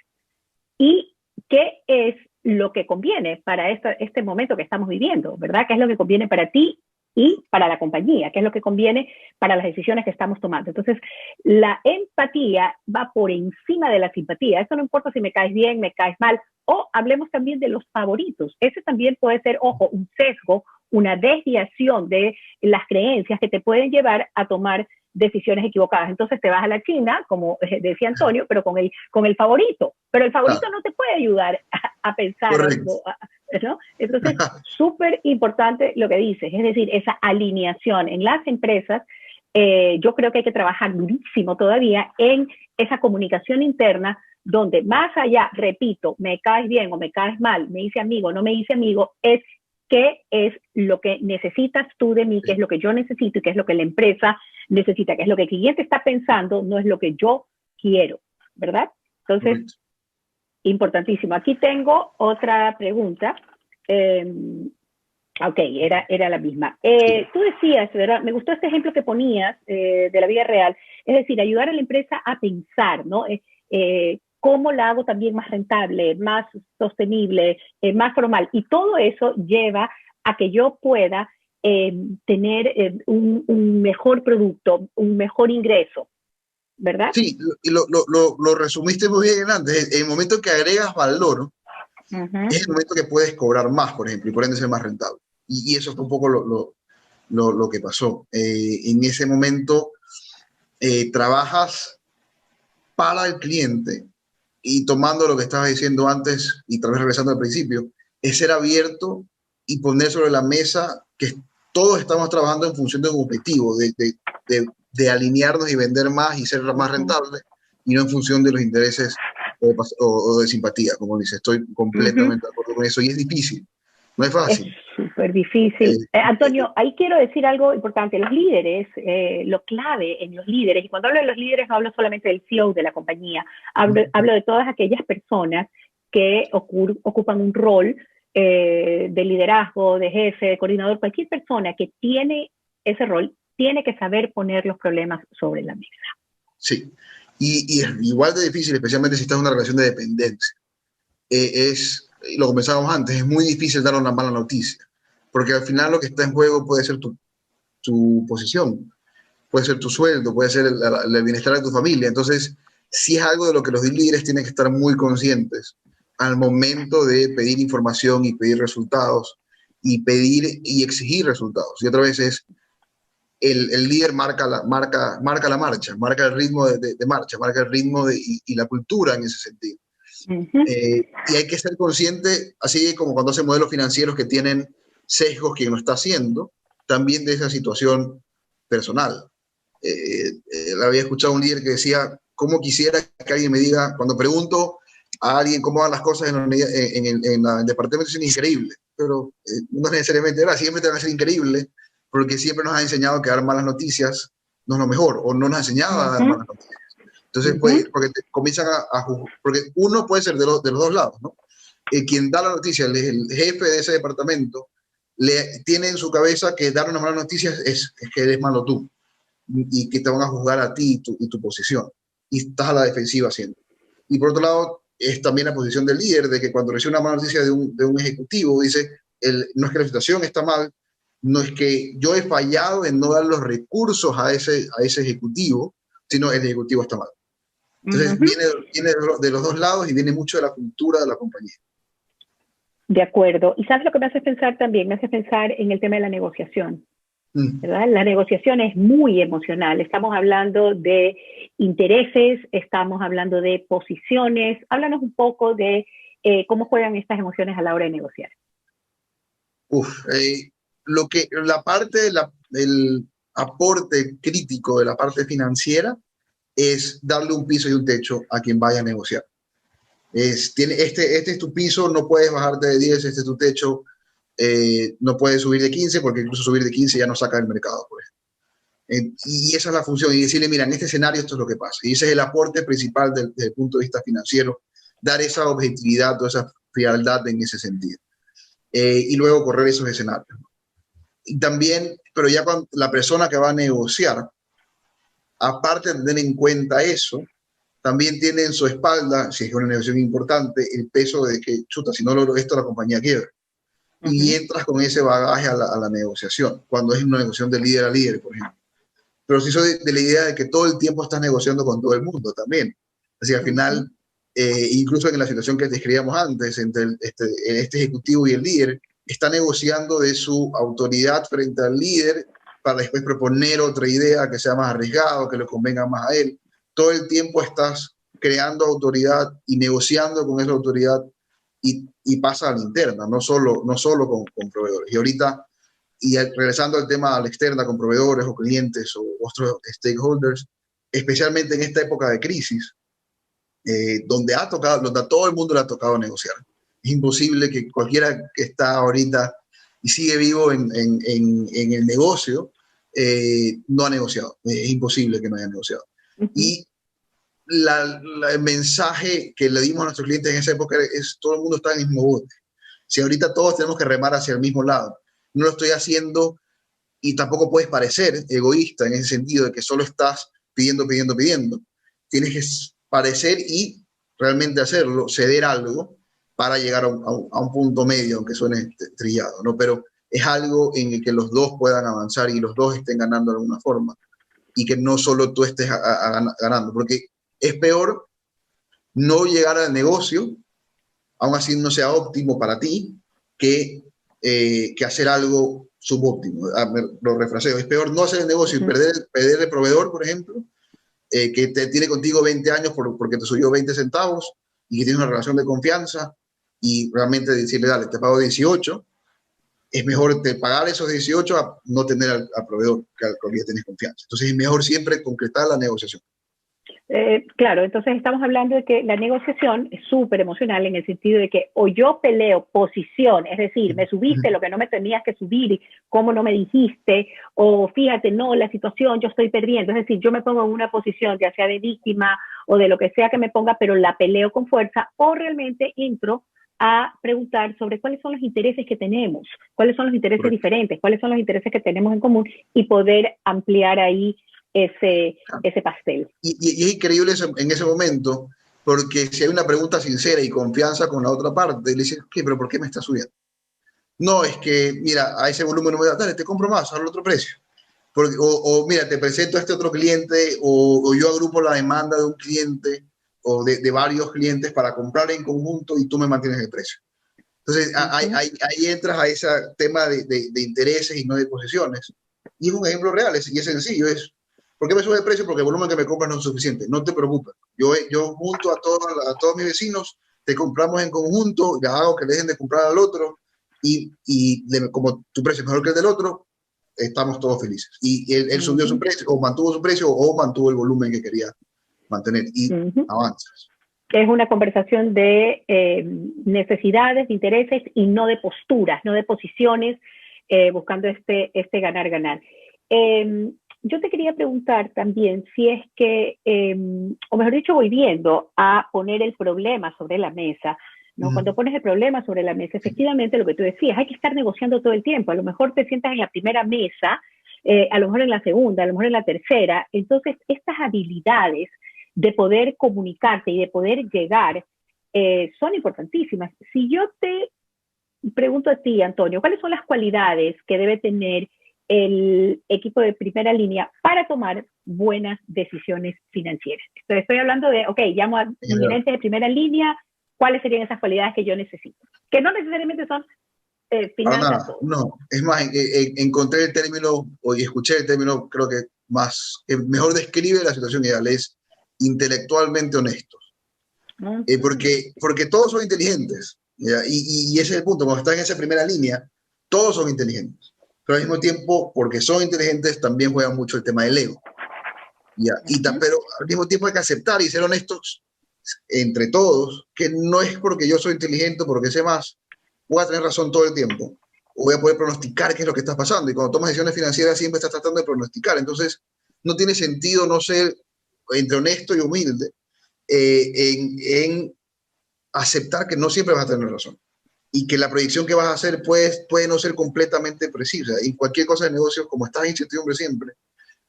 y qué es lo que conviene para este momento que estamos viviendo, ¿verdad? ¿Qué es lo que conviene para ti y para la compañía? ¿Qué es lo que conviene para las decisiones que estamos tomando? Entonces, la empatía va por encima de la simpatía. Eso no importa si me caes bien, me caes mal, o hablemos también de los favoritos. Ese también puede ser, ojo, un sesgo, una desviación de las creencias que te pueden llevar a tomar decisiones equivocadas. Entonces te vas a la China, como decía Antonio, pero con el favorito. Pero el favorito no te puede ayudar a pensar, ¿no? Entonces, súper importante lo que dices, es decir, esa alineación en las empresas. Yo creo que hay que trabajar durísimo todavía en esa comunicación interna, donde más allá, repito, me caes bien o me caes mal, me hice amigo, no me hice amigo, es qué es lo que necesitas tú de mí, qué es lo que yo necesito y qué es lo que la empresa necesita, qué es lo que el cliente está pensando, no es lo que yo quiero, ¿verdad? Entonces, importantísimo. Aquí tengo otra pregunta. Ok, era la misma. Tú decías, ¿verdad? Me gustó este ejemplo que ponías de la vida real, es decir, ayudar a la empresa a pensar, ¿no? ¿Cómo la hago también más rentable, más sostenible, más formal? Y todo eso lleva a que yo pueda tener un mejor producto, un mejor ingreso, ¿verdad? Sí, y lo resumiste muy bien antes. En el momento que agregas valor, es el momento que puedes cobrar más, por ejemplo, y por ende ser más rentable. Y eso fue un poco lo que pasó. En ese momento trabajas para el cliente y tomando lo que estabas diciendo antes y tal vez regresando al principio, es ser abierto y poner sobre la mesa que todos estamos trabajando en función de un objetivo, de alinearnos y vender más y ser más rentable, y no en función de los intereses o de simpatía, como dice. Estoy completamente de acuerdo con eso, y es difícil, no es fácil. Es súper difícil. Antonio, ahí quiero decir algo importante. Los líderes, lo clave en los líderes, y cuando hablo de los líderes no hablo solamente del CEO de la compañía, hablo de todas aquellas personas que ocupan un rol de liderazgo, de jefe, de coordinador, cualquier persona que tiene ese rol tiene que saber poner los problemas sobre la mesa. Sí, y es igual de difícil, especialmente si estás en una relación de dependencia. Lo comenzábamos antes, es muy difícil dar una mala noticia, porque al final lo que está en juego puede ser tu posición, puede ser tu sueldo, puede ser el bienestar de tu familia. Entonces, sí es algo de lo que los líderes tienen que estar muy conscientes al momento de pedir información y pedir resultados, y pedir y exigir resultados. Y otra vez es, el líder marca la marcha, marca el ritmo de marcha, marca el ritmo y la cultura en ese sentido. Y hay que ser consciente, así como cuando hacen modelos financieros que tienen sesgos quien lo está haciendo, también de esa situación personal. Había escuchado un líder que decía, ¿cómo quisiera que alguien me diga, cuando pregunto a alguien cómo van las cosas en el departamento, es increíble, pero no es necesariamente verdad, siempre te van a ser increíble, porque siempre nos ha enseñado que dar malas noticias no es lo mejor, o no nos ha enseñado a dar malas noticias. Entonces, pues, porque comienzan porque uno puede ser de los dos lados, ¿no? Quien da la noticia, el jefe de ese departamento, tiene en su cabeza que dar una mala noticia es que eres malo tú, y que te van a juzgar a ti y tu posición, y estás a la defensiva siempre. Y por otro lado, es también la posición del líder, de que cuando recibe una mala noticia de un ejecutivo, dice, no es que la situación está mal, no es que yo he fallado en no dar los recursos a ese ejecutivo, sino el ejecutivo está mal. Entonces viene de los dos lados y viene mucho de la cultura de la compañía. De acuerdo. ¿Y sabes lo que me hace pensar también? Me hace pensar en el tema de la negociación. ¿Verdad? La negociación es muy emocional. Estamos hablando de intereses, estamos hablando de posiciones. Háblanos un poco de cómo juegan estas emociones a la hora de negociar. La parte del aporte crítico de la parte financiera es darle un piso y un techo a quien vaya a negociar. Este es tu piso, no puedes bajarte de 10, este es tu techo, no puedes subir de 15, porque incluso subir de 15 ya no saca del mercado, pues. Y esa es la función, y decirle, mira, en este escenario esto es lo que pasa. Y ese es el aporte principal desde el punto de vista financiero, dar esa objetividad, toda esa frialdad en ese sentido. Y luego correr esos escenarios. Y también, pero ya cuando la persona que va a negociar, aparte de tener en cuenta eso, también tiene en su espalda, si es una negociación importante, el peso de que, chuta, si no logro esto, la compañía quiebra. Y entras con ese bagaje a la negociación, cuando es una negociación de líder a líder, por ejemplo. Pero sí soy de la idea de que todo el tiempo estás negociando con todo el mundo también. Así que al final, incluso en la situación que describíamos antes, entre este ejecutivo y el líder, está negociando de su autoridad frente al líder para después proponer otra idea que sea más arriesgado, que le convenga más a él. Todo el tiempo estás creando autoridad y negociando con esa autoridad, y pasa a la interna, no solo con proveedores. Y ahorita, regresando al tema a la externa con proveedores o clientes o otros stakeholders, especialmente en esta época de crisis, donde a todo el mundo le ha tocado negociar. Es imposible que cualquiera que está ahorita y sigue vivo en el negocio no ha negociado. Es imposible que no haya negociado. Y el mensaje que le dimos a nuestros clientes en esa época es: todo el mundo está en el mismo bote. Si ahorita todos tenemos que remar hacia el mismo lado, no lo estoy haciendo, y tampoco puedes parecer egoísta en ese sentido de que solo estás pidiendo. Tienes que parecer y realmente hacerlo, ceder algo para llegar a un punto medio, aunque suene trillado, ¿no? Pero es algo en el que los dos puedan avanzar y los dos estén ganando de alguna forma, y que no solo tú estés ganando, porque es peor no llegar al negocio, aún así no sea óptimo para ti, que hacer algo subóptimo. Lo refraseo. Es peor no hacer el negocio y perder el proveedor, por ejemplo, que te tiene contigo 20 años porque te subió 20 centavos y que tiene una relación de confianza, y realmente decirle, dale, te pago 18, es mejor pagar esos 18 a no tener al proveedor con el que tienes confianza. Entonces es mejor siempre concretar la negociación. Claro, entonces estamos hablando de que la negociación es súper emocional en el sentido de que o yo peleo posición, es decir, me subiste lo que no me tenías que subir, cómo no me dijiste, o fíjate, no, la situación, yo estoy perdiendo, es decir, yo me pongo en una posición ya sea de víctima o de lo que sea que me ponga, pero la peleo con fuerza, o realmente entro a preguntar sobre cuáles son los intereses que tenemos, cuáles son los intereses Correcto. diferentes, cuáles son los intereses que tenemos en común y poder ampliar ahí ese pastel. Y es increíble eso, en ese momento, porque si hay una pregunta sincera y confianza con la otra parte, le dices, ¿qué? ¿Pero por qué me estás subiendo? No, es que, mira, a ese volumen no me da, dale, te compro más, al otro precio. Porque, mira, te presento a este otro cliente, o yo agrupo la demanda de un cliente o de varios clientes para comprar en conjunto y tú me mantienes el precio. Entonces, ahí entras a ese tema de intereses y no de posesiones. Y es un ejemplo real, y es sencillo, ¿por qué me sube el precio? Porque el volumen que me compras no es suficiente. No te preocupes. Yo junto a todos mis vecinos, te compramos en conjunto, ya hago que dejen de comprar al otro, como tu precio es mejor que el del otro, estamos todos felices. Y él subió su precio, o mantuvo su precio, o mantuvo el volumen que quería mantener, y avanzas. Es una conversación de necesidades, de intereses y no de posturas, no de posiciones, buscando este ganar-ganar. Yo te quería preguntar también si es que, o mejor dicho, volviendo a poner el problema sobre la mesa, ¿no? Cuando pones el problema sobre la mesa, efectivamente lo que tú decías, hay que estar negociando todo el tiempo. A lo mejor te sientas en la primera mesa, a lo mejor en la segunda, a lo mejor en la tercera. Entonces, estas habilidades de poder comunicarte y de poder llegar son importantísimas. Si yo te pregunto a ti, Antonio, ¿cuáles son las cualidades que debe tener el equipo de primera línea para tomar buenas decisiones financieras? Entonces, estoy hablando de, ok, llamo a mi gerente de primera línea, ¿cuáles serían esas cualidades que yo necesito? Que no necesariamente son finanzas. No, es más, encontré el término, o escuché el término, creo que mejor describe la situación ideal, es intelectualmente honestos. Porque todos son inteligentes, ¿ya? Y ese es el punto, cuando estás en esa primera línea, todos son inteligentes, pero al mismo tiempo, porque son inteligentes, también juegan mucho el tema del ego. ¿Ya? Pero al mismo tiempo hay que aceptar y ser honestos entre todos, que no es porque yo soy inteligente, porque sé más, voy a tener razón todo el tiempo, o voy a poder pronosticar qué es lo que está pasando. Y cuando tomas decisiones financieras siempre estás tratando de pronosticar. Entonces, no tiene sentido no ser entre honesto y humilde en aceptar que no siempre vas a tener razón y que la proyección que vas a hacer puede no ser completamente precisa. Y cualquier cosa de negocios, como estás en incertidumbre siempre,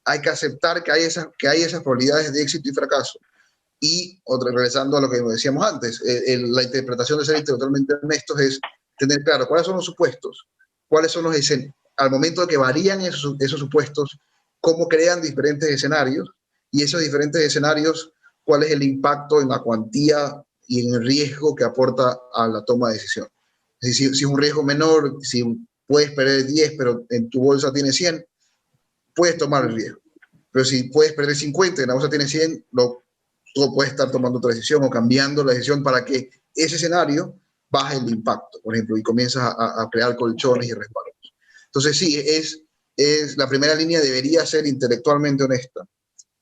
hay que aceptar que hay esas probabilidades de éxito y fracaso. Y regresando a lo que decíamos antes, la interpretación de ser intelectualmente honestos es tener claro cuáles son los supuestos, cuáles son los escenarios, al momento de que varían esos supuestos, cómo crean diferentes escenarios, y esos diferentes escenarios, cuál es el impacto en la cuantía y en el riesgo que aporta a la toma de decisión. Es decir, si es un riesgo menor, si puedes perder 10, pero en tu bolsa tiene 100, puedes tomar el riesgo. Pero si puedes perder 50 y en la bolsa tiene 100, tú puedes estar tomando otra decisión o cambiando la decisión para que ese escenario baje el impacto, por ejemplo, y comienzas a crear colchones y resguardos. Entonces, sí, la primera línea debería ser intelectualmente honesta,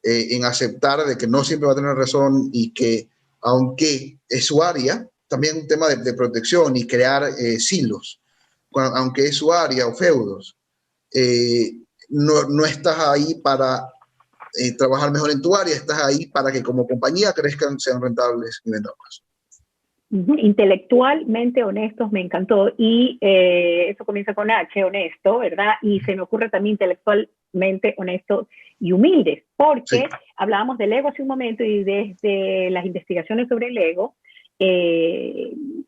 en aceptar de que no siempre va a tener razón y que, aunque es su área, también un tema de protección y crear silos, aunque es su área o feudos, no estás ahí para trabajar mejor en tu área, estás ahí para que como compañía crezcan, sean rentables y vendan más. Intelectualmente honestos, me encantó. Y eso comienza con H, honesto, ¿verdad? Y se me ocurre también intelectualmente honestos y humildes, porque hablábamos del ego hace un momento y desde las investigaciones sobre el ego,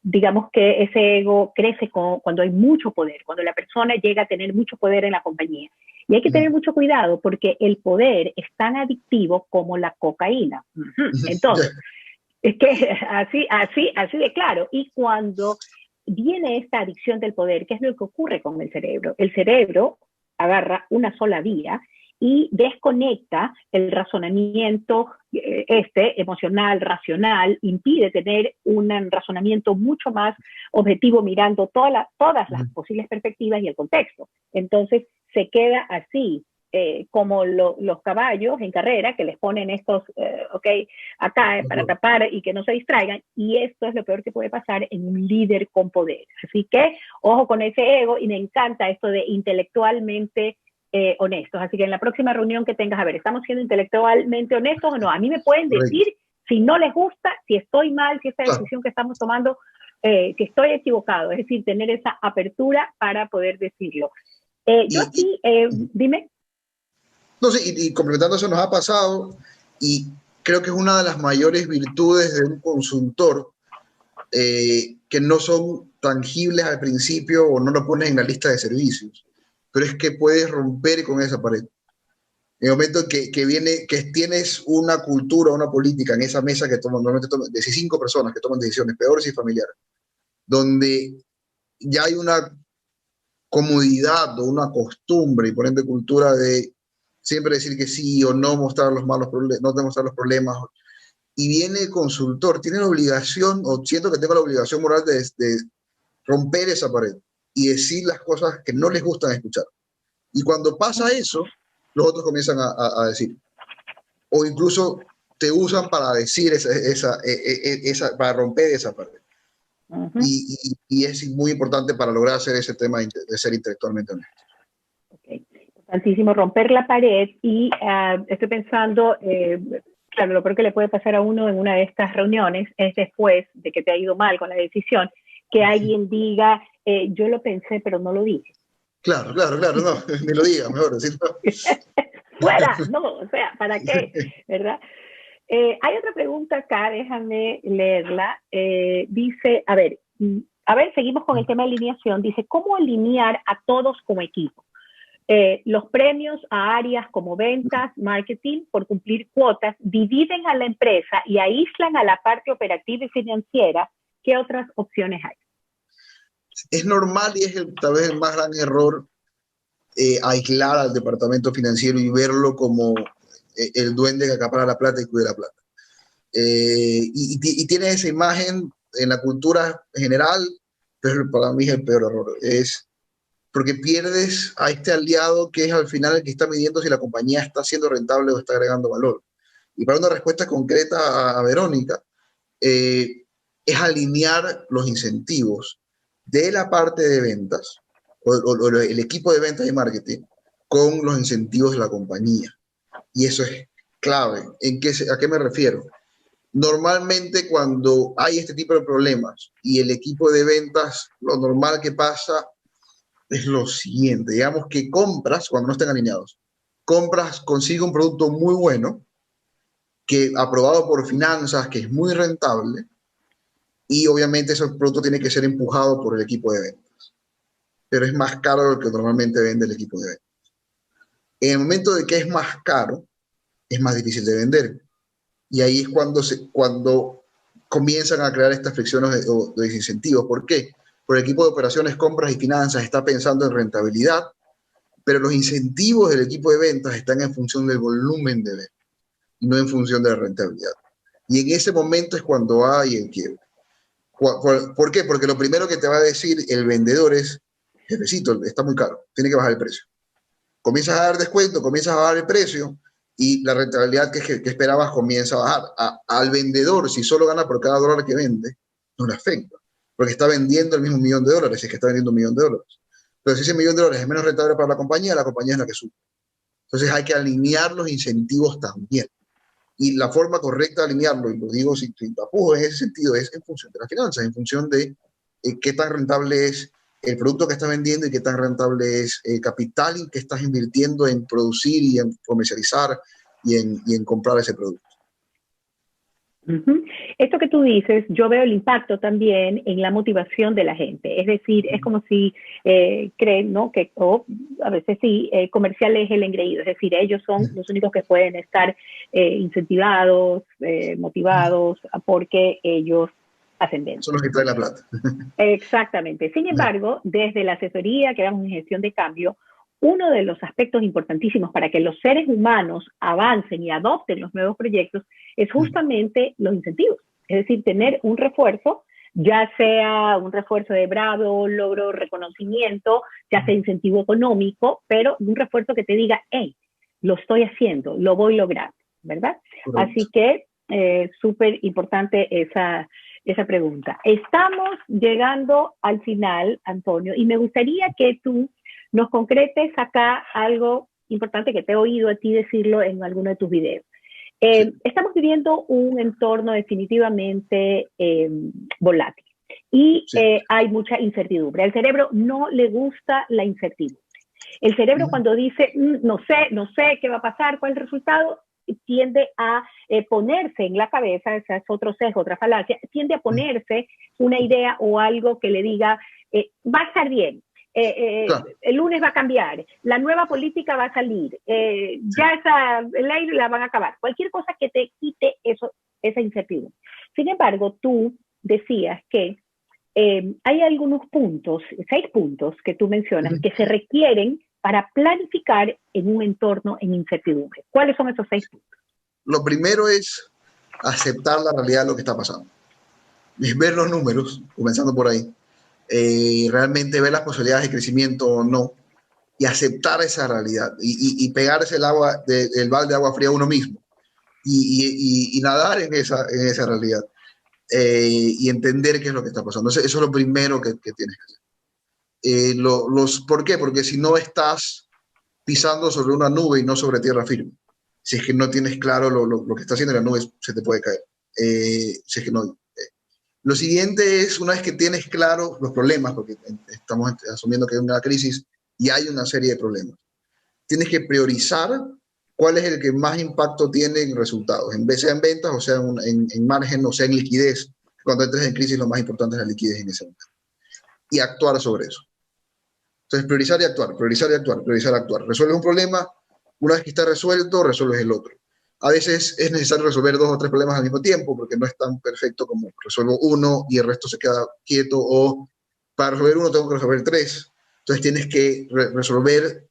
digamos que ese ego crece cuando hay mucho poder, cuando la persona llega a tener mucho poder en la compañía. Y hay que tener mucho cuidado porque el poder es tan adictivo como la cocaína. Entonces, es que así de claro. Y cuando viene esta adicción del poder, ¿qué es lo que ocurre con el cerebro? El cerebro agarra una sola vía y desconecta el razonamiento emocional, racional, impide tener un razonamiento mucho más objetivo mirando todas las posibles perspectivas y el contexto. Entonces se queda así, como los caballos en carrera que les ponen estos, acá para tapar y que no se distraigan, y esto es lo peor que puede pasar en un líder con poder. Así que ojo con ese ego, y me encanta esto de intelectualmente honestos. Así que en la próxima reunión que tengas, a ver, ¿estamos siendo intelectualmente honestos o no? A mí me pueden decir si no les gusta, si estoy mal, si esta decisión que estamos tomando, si estoy equivocado, es decir, tener esa apertura para poder decirlo. Dime. No sé, y complementando eso nos ha pasado, y creo que es una de las mayores virtudes de un consultor, que no son tangibles al principio o no lo pones en la lista de servicios, pero es que puedes romper con esa pared. En el momento que tienes una cultura, una política en esa mesa que normalmente toman, de 5 personas que toman decisiones, peor si familiares, donde ya hay una comodidad o una costumbre y por ende cultura de siempre decir que sí o no mostrar los malos problemas, no demostrar los problemas. Y viene el consultor, tiene la obligación, o siento que tengo la obligación moral de romper esa pared y decir las cosas que no les gustan escuchar. Y cuando pasa eso, los otros comienzan a decir. O incluso te usan para decir para romper esa pared. Y es muy importante para lograr hacer ese tema de ser intelectualmente honesto. Importantísimo romper la pared, y estoy pensando, claro, lo peor que le puede pasar a uno en una de estas reuniones es, después de que te ha ido mal con la decisión, que alguien diga, yo lo pensé, pero no lo dije. Claro, no, ni lo diga, mejor decirlo. Fuera, no, o sea, ¿para qué? ¿Verdad? Hay otra pregunta acá, déjame leerla. Dice, a ver, seguimos con el tema de alineación. Dice, ¿cómo alinear a todos como equipo? Los premios a áreas como ventas, marketing, por cumplir cuotas, dividen a la empresa y aíslan a la parte operativa y financiera. ¿Qué otras opciones hay? Es normal, y es tal vez el más gran error, aislar al departamento financiero y verlo como el duende que acapara la plata y cuida la plata. Y tiene esa imagen en la cultura general, pero para mí es el peor error. Es porque pierdes a este aliado que es al final el que está midiendo si la compañía está siendo rentable o está agregando valor. Y para una respuesta concreta a Verónica, es alinear los incentivos de la parte de ventas o el equipo de ventas y marketing con los incentivos de la compañía. Y eso es clave. ¿A qué me refiero? Normalmente cuando hay este tipo de problemas y el equipo de ventas, lo normal que pasa es lo siguiente. Digamos que compras, cuando no estén alineados, consigue un producto muy bueno, que aprobado por finanzas, que es muy rentable, y obviamente ese producto tiene que ser empujado por el equipo de ventas. Pero es más caro de lo que normalmente vende el equipo de ventas. En el momento de que es más caro, es más difícil de vender. Y ahí es cuando comienzan a crear estas fricciones de desincentivos. ¿Por qué? Porque el equipo de operaciones, compras y finanzas está pensando en rentabilidad, pero los incentivos del equipo de ventas están en función del volumen de ventas, no en función de la rentabilidad. Y en ese momento es cuando hay el quiebre. ¿Por qué? Porque lo primero que te va a decir el vendedor es, jefecito, está muy caro, tiene que bajar el precio. Comienzas a dar descuento, comienzas a bajar el precio y la rentabilidad que esperabas comienza a bajar. Al vendedor, si solo gana por cada dólar que vende, no le afecta, porque está vendiendo el mismo $1.000.000, es que está vendiendo $1.000.000. Pero si ese $1.000.000 es menos rentable para la compañía es la que sube. Entonces hay que alinear los incentivos también. Y la forma correcta de alinearlo, y lo digo sin tapujos en ese sentido, es en función de las finanzas, en función de qué tan rentable es el producto que estás vendiendo y qué tan rentable es el capital que estás invirtiendo en producir y en comercializar y en comprar ese producto. Esto que tú dices, yo veo el impacto también en la motivación de la gente. Es decir, es como si creen, ¿no? Que a veces sí, comercial es el engreído. Es decir, ellos son los únicos que pueden estar incentivados, motivados, porque ellos hacen ventas. Son los que traen la plata. Exactamente. Sin embargo, desde la asesoría que damos en gestión de cambio, uno de los aspectos importantísimos para que los seres humanos avancen y adopten los nuevos proyectos es justamente los incentivos. Es decir, tener un refuerzo, ya sea un refuerzo de bravo, logro, reconocimiento, ya sea incentivo económico, pero un refuerzo que te diga, hey, lo estoy haciendo, lo voy logrando, ¿verdad? Correcto. Así que súper importante esa pregunta. Estamos llegando al final, Antonio, y me gustaría que tú nos concretes acá algo importante que te he oído a ti decirlo en alguno de tus videos. Sí. Estamos viviendo un entorno definitivamente volátil y sí. Hay mucha incertidumbre. Al cerebro no le gusta la incertidumbre. El cerebro cuando dice, no sé qué va a pasar, cuál es el resultado, tiende a ponerse en la cabeza, ese es otro sesgo, otra falacia, tiende a ponerse una idea o algo que le diga, va a estar bien, claro. El lunes va a cambiar, la nueva política va a salir, ya esa ley la van a acabar, cualquier cosa que te quite esa incertidumbre. Sin embargo, tú decías que hay algunos puntos, 6 puntos que tú mencionas, que se requieren para planificar en un entorno en incertidumbre. ¿Cuáles son esos 6 puntos? Lo primero es aceptar la realidad de lo que está pasando. Es ver los números, comenzando por ahí, realmente ver las posibilidades de crecimiento o no, y aceptar esa realidad, y pegarse el balde de agua fría a uno mismo, y nadar en esa realidad, y entender qué es lo que está pasando. Eso es lo primero que tienes que hacer. ¿Por qué? Porque si no estás pisando sobre una nube y no sobre tierra firme. Si es que no tienes claro lo que está haciendo la nube, se te puede caer. Si es que no. Lo siguiente es, una vez que tienes claro los problemas, porque estamos asumiendo que hay una crisis y hay una serie de problemas, tienes que priorizar cuál es el que más impacto tiene en resultados, sea en ventas, o sea en margen, o sea en liquidez. Cuando entres en crisis, lo más importante es la liquidez en ese momento. Y actuar sobre eso. Entonces, priorizar y actuar, priorizar y actuar, priorizar y actuar. Resuelves un problema, una vez que está resuelto, resuelves el otro. A veces es necesario resolver 2 o 3 problemas al mismo tiempo, porque no es tan perfecto como resuelvo uno y el resto se queda quieto, o para resolver uno tengo que resolver 3. Entonces tienes que resolver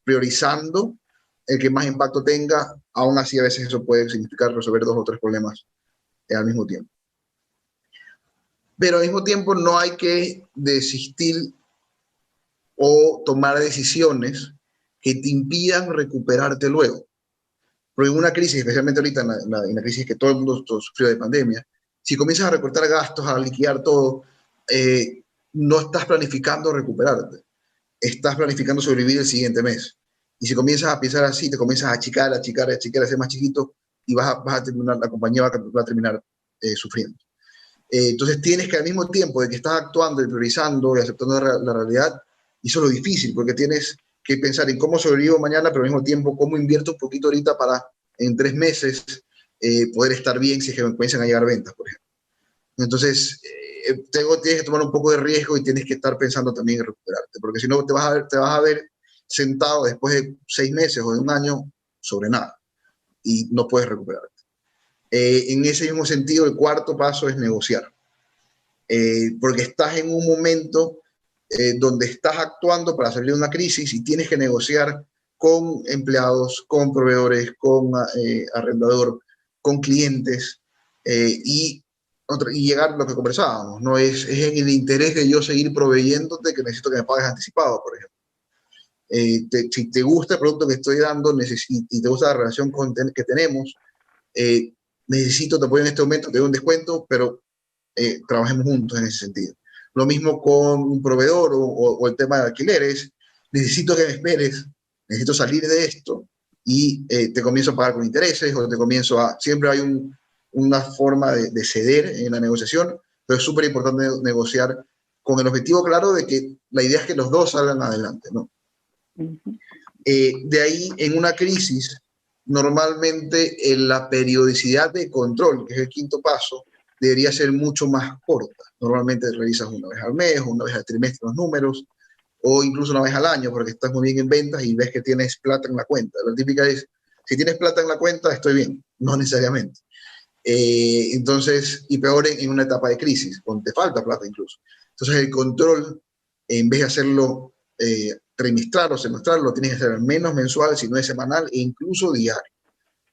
priorizando el que más impacto tenga. Aún así, a veces eso puede significar resolver 2 o 3 problemas al mismo tiempo. Pero al mismo tiempo no hay que desistir o tomar decisiones que te impidan recuperarte luego. Porque en una crisis, especialmente ahorita en la crisis que todo el mundo sufrió de pandemia, si comienzas a recortar gastos, a liquidar todo, no estás planificando recuperarte, estás planificando sobrevivir el siguiente mes. Y si comienzas a pensar así, te comienzas a achicar, a ser más chiquito, y vas a terminar, la compañía va a terminar sufriendo. Entonces tienes que al mismo tiempo de que estás actuando y priorizando y aceptando la realidad, y eso es lo difícil, porque tienes que pensar en cómo sobrevivo mañana, pero al mismo tiempo cómo invierto un poquito ahorita para en 3 meses poder estar bien si es que me comienzan a llegar ventas, por ejemplo. Entonces, tienes que tomar un poco de riesgo y tienes que estar pensando también en recuperarte, porque si no te vas a ver sentado después de 6 meses o de un año sobre nada y no puedes recuperarte. En ese mismo sentido, el cuarto paso es negociar, porque estás en un momento donde estás actuando para salir de una crisis y tienes que negociar con empleados, con proveedores, con arrendador, con clientes, y llegar a lo que conversábamos, ¿no? Es en el interés de yo seguir proveyéndote que necesito que me pagues anticipado, por ejemplo. Si te gusta el producto que estoy dando y te gusta la relación que tenemos, necesito te apoyo en este momento, te doy un descuento, pero trabajemos juntos en ese sentido. Lo mismo con un proveedor o el tema de alquileres. Necesito que me esperes, necesito salir de esto y te comienzo a pagar con intereses o te comienzo a... Siempre hay una forma de ceder en la negociación, pero es súper importante negociar con el objetivo claro de que la idea es que los dos salgan adelante, ¿no? De ahí, en una crisis, normalmente la periodicidad de control, que es el quinto paso, debería ser mucho más corta. Normalmente revisas una vez al mes, una vez al trimestre los números, o incluso una vez al año, porque estás muy bien en ventas y ves que tienes plata en la cuenta. La típica es, si tienes plata en la cuenta, estoy bien. No necesariamente. Entonces, y peor en una etapa de crisis, donde te falta plata incluso. Entonces, el control, en vez de hacerlo trimestral o semestral, lo tienes que hacer al menos mensual, si no es semanal, e incluso diario,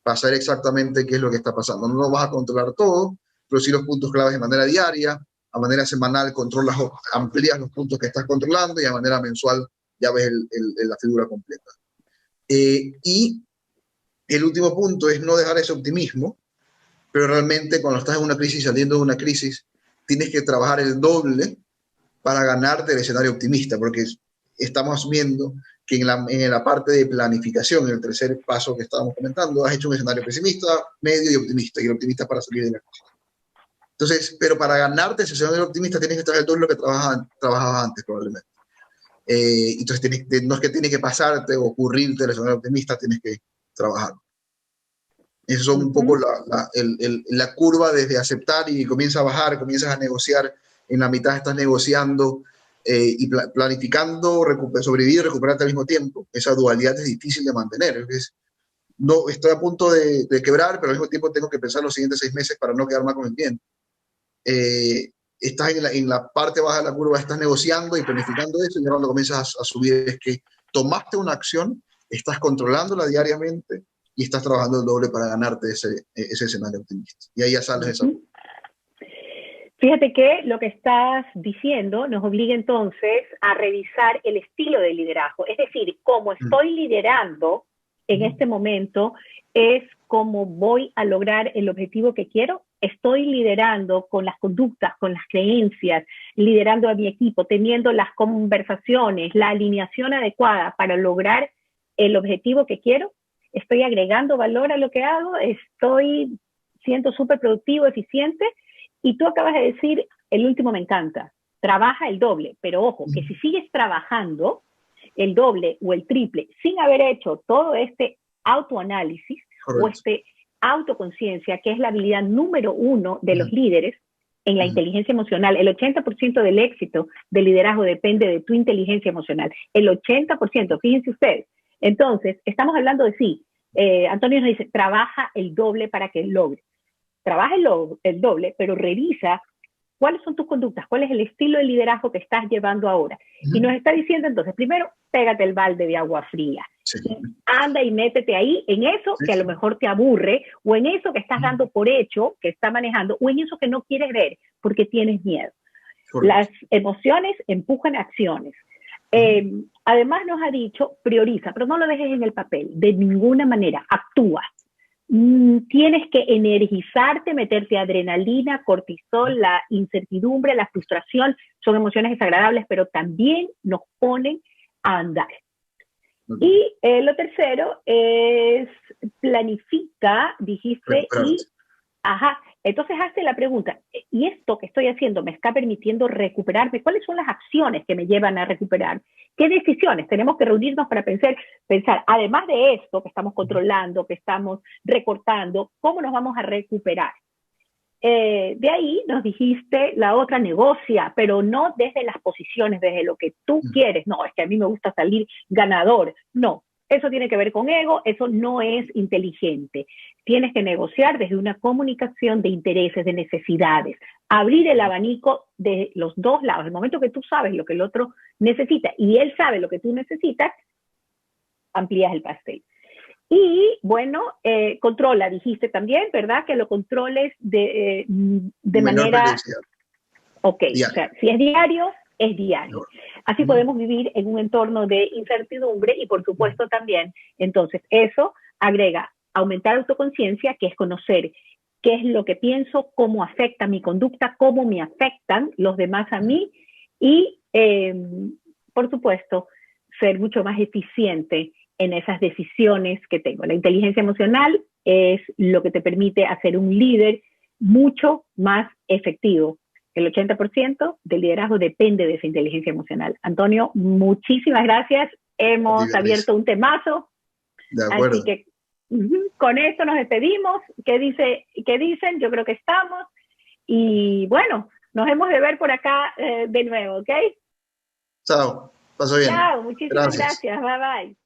para saber exactamente qué es lo que está pasando. No lo vas a controlar todo, pero sí los puntos claves de manera diaria, a manera semanal controlas, amplías los puntos que estás controlando y a manera mensual ya ves la figura completa. Y el último punto es no dejar ese optimismo, pero realmente cuando estás en una crisis, saliendo de una crisis, tienes que trabajar el doble para ganarte el escenario optimista, porque estamos asumiendo que en la parte de planificación, en el tercer paso que estábamos comentando, has hecho un escenario pesimista, medio y optimista, y el optimista para salir de la crisis. Entonces, pero para ganarte ese escenario optimista tienes que trabajar el doble lo que trabajabas antes, probablemente. Entonces, no es que tiene que pasarte o ocurrirte el escenario optimista, tienes que trabajar. Eso son un poco la curva desde aceptar y comienza a bajar, comienzas a negociar, en la mitad estás negociando y planificando, sobrevivir y recuperarte al mismo tiempo. Esa dualidad es difícil de mantener. No, estoy a punto de quebrar, pero al mismo tiempo tengo que pensar los siguientes 6 meses para no quedar mal con el cliente. Estás en la parte baja de la curva, estás negociando y planificando eso, y cuando comienzas a subir es que tomaste una acción, estás controlándola diariamente y estás trabajando el doble para ganarte ese escenario optimista. Y ahí ya sales de esa. Fíjate que lo que estás diciendo nos obliga entonces a revisar el estilo de liderazgo. Es decir, cómo estoy liderando en este momento es cómo voy a lograr el objetivo que quiero. Estoy liderando con las conductas, con las creencias, liderando a mi equipo, teniendo las conversaciones, la alineación adecuada para lograr el objetivo que quiero. Estoy agregando valor a lo que hago, estoy siendo súper productivo, eficiente. Y tú acabas de decir, el último me encanta, trabaja el doble, pero ojo, que si sigues trabajando el doble o el triple sin haber hecho todo este autoanálisis o este autoconciencia, que es la habilidad número 1 de los líderes en la inteligencia emocional. El 80% del éxito del liderazgo depende de tu inteligencia emocional. El 80%, fíjense ustedes. Entonces, estamos hablando de sí. Antonio nos dice, trabaja el doble para que logre. Trabaja el doble, pero revisa cuáles son tus conductas, cuál es el estilo de liderazgo que estás llevando ahora. Y nos está diciendo entonces, primero, pégate el balde de agua fría. Sí. Anda y métete ahí en eso que a lo mejor te aburre, o en eso que estás dando por hecho, que está manejando, o en eso que no quieres ver porque tienes miedo. Correcto. Las emociones empujan acciones. Además nos ha dicho, prioriza, pero no lo dejes en el papel, de ninguna manera, actúa. Tienes que energizarte, meterte adrenalina, cortisol, la incertidumbre, la frustración, son emociones desagradables, pero también nos ponen a andar. Y lo tercero es planifica, dijiste, entonces hazte la pregunta, ¿y esto que estoy haciendo me está permitiendo recuperarme? ¿Cuáles son las acciones que me llevan a recuperar? ¿Qué decisiones? Tenemos que reunirnos para pensar, además de esto que estamos controlando, que estamos recortando, ¿cómo nos vamos a recuperar? De ahí nos dijiste la otra, negocia, pero no desde las posiciones, desde lo que tú quieres. No, es que a mí me gusta salir ganador. No, eso tiene que ver con ego, eso no es inteligente. Tienes que negociar desde una comunicación de intereses, de necesidades, abrir el abanico de los dos lados. El momento que tú sabes lo que el otro necesita y él sabe lo que tú necesitas, amplías el pastel. Y bueno, controla, dijiste también, ¿verdad? Que lo controles de manera... Ok, diario. O sea, si es diario, es diario. Así podemos vivir en un entorno de incertidumbre y por supuesto también, entonces eso agrega aumentar autoconciencia, que es conocer qué es lo que pienso, cómo afecta mi conducta, cómo me afectan los demás a mí y, por supuesto, ser mucho más eficiente en esas decisiones que tengo. La inteligencia emocional es lo que te permite hacer un líder mucho más efectivo. El 80% del liderazgo depende de esa inteligencia emocional. Antonio, muchísimas gracias. Hemos abierto un temazo. De acuerdo. Así que con esto nos despedimos. ¿Qué dicen? Yo creo que estamos. Y bueno, nos hemos de ver por acá de nuevo, ¿ok? Chao. Paso bien. Chao, muchísimas gracias. Bye, bye.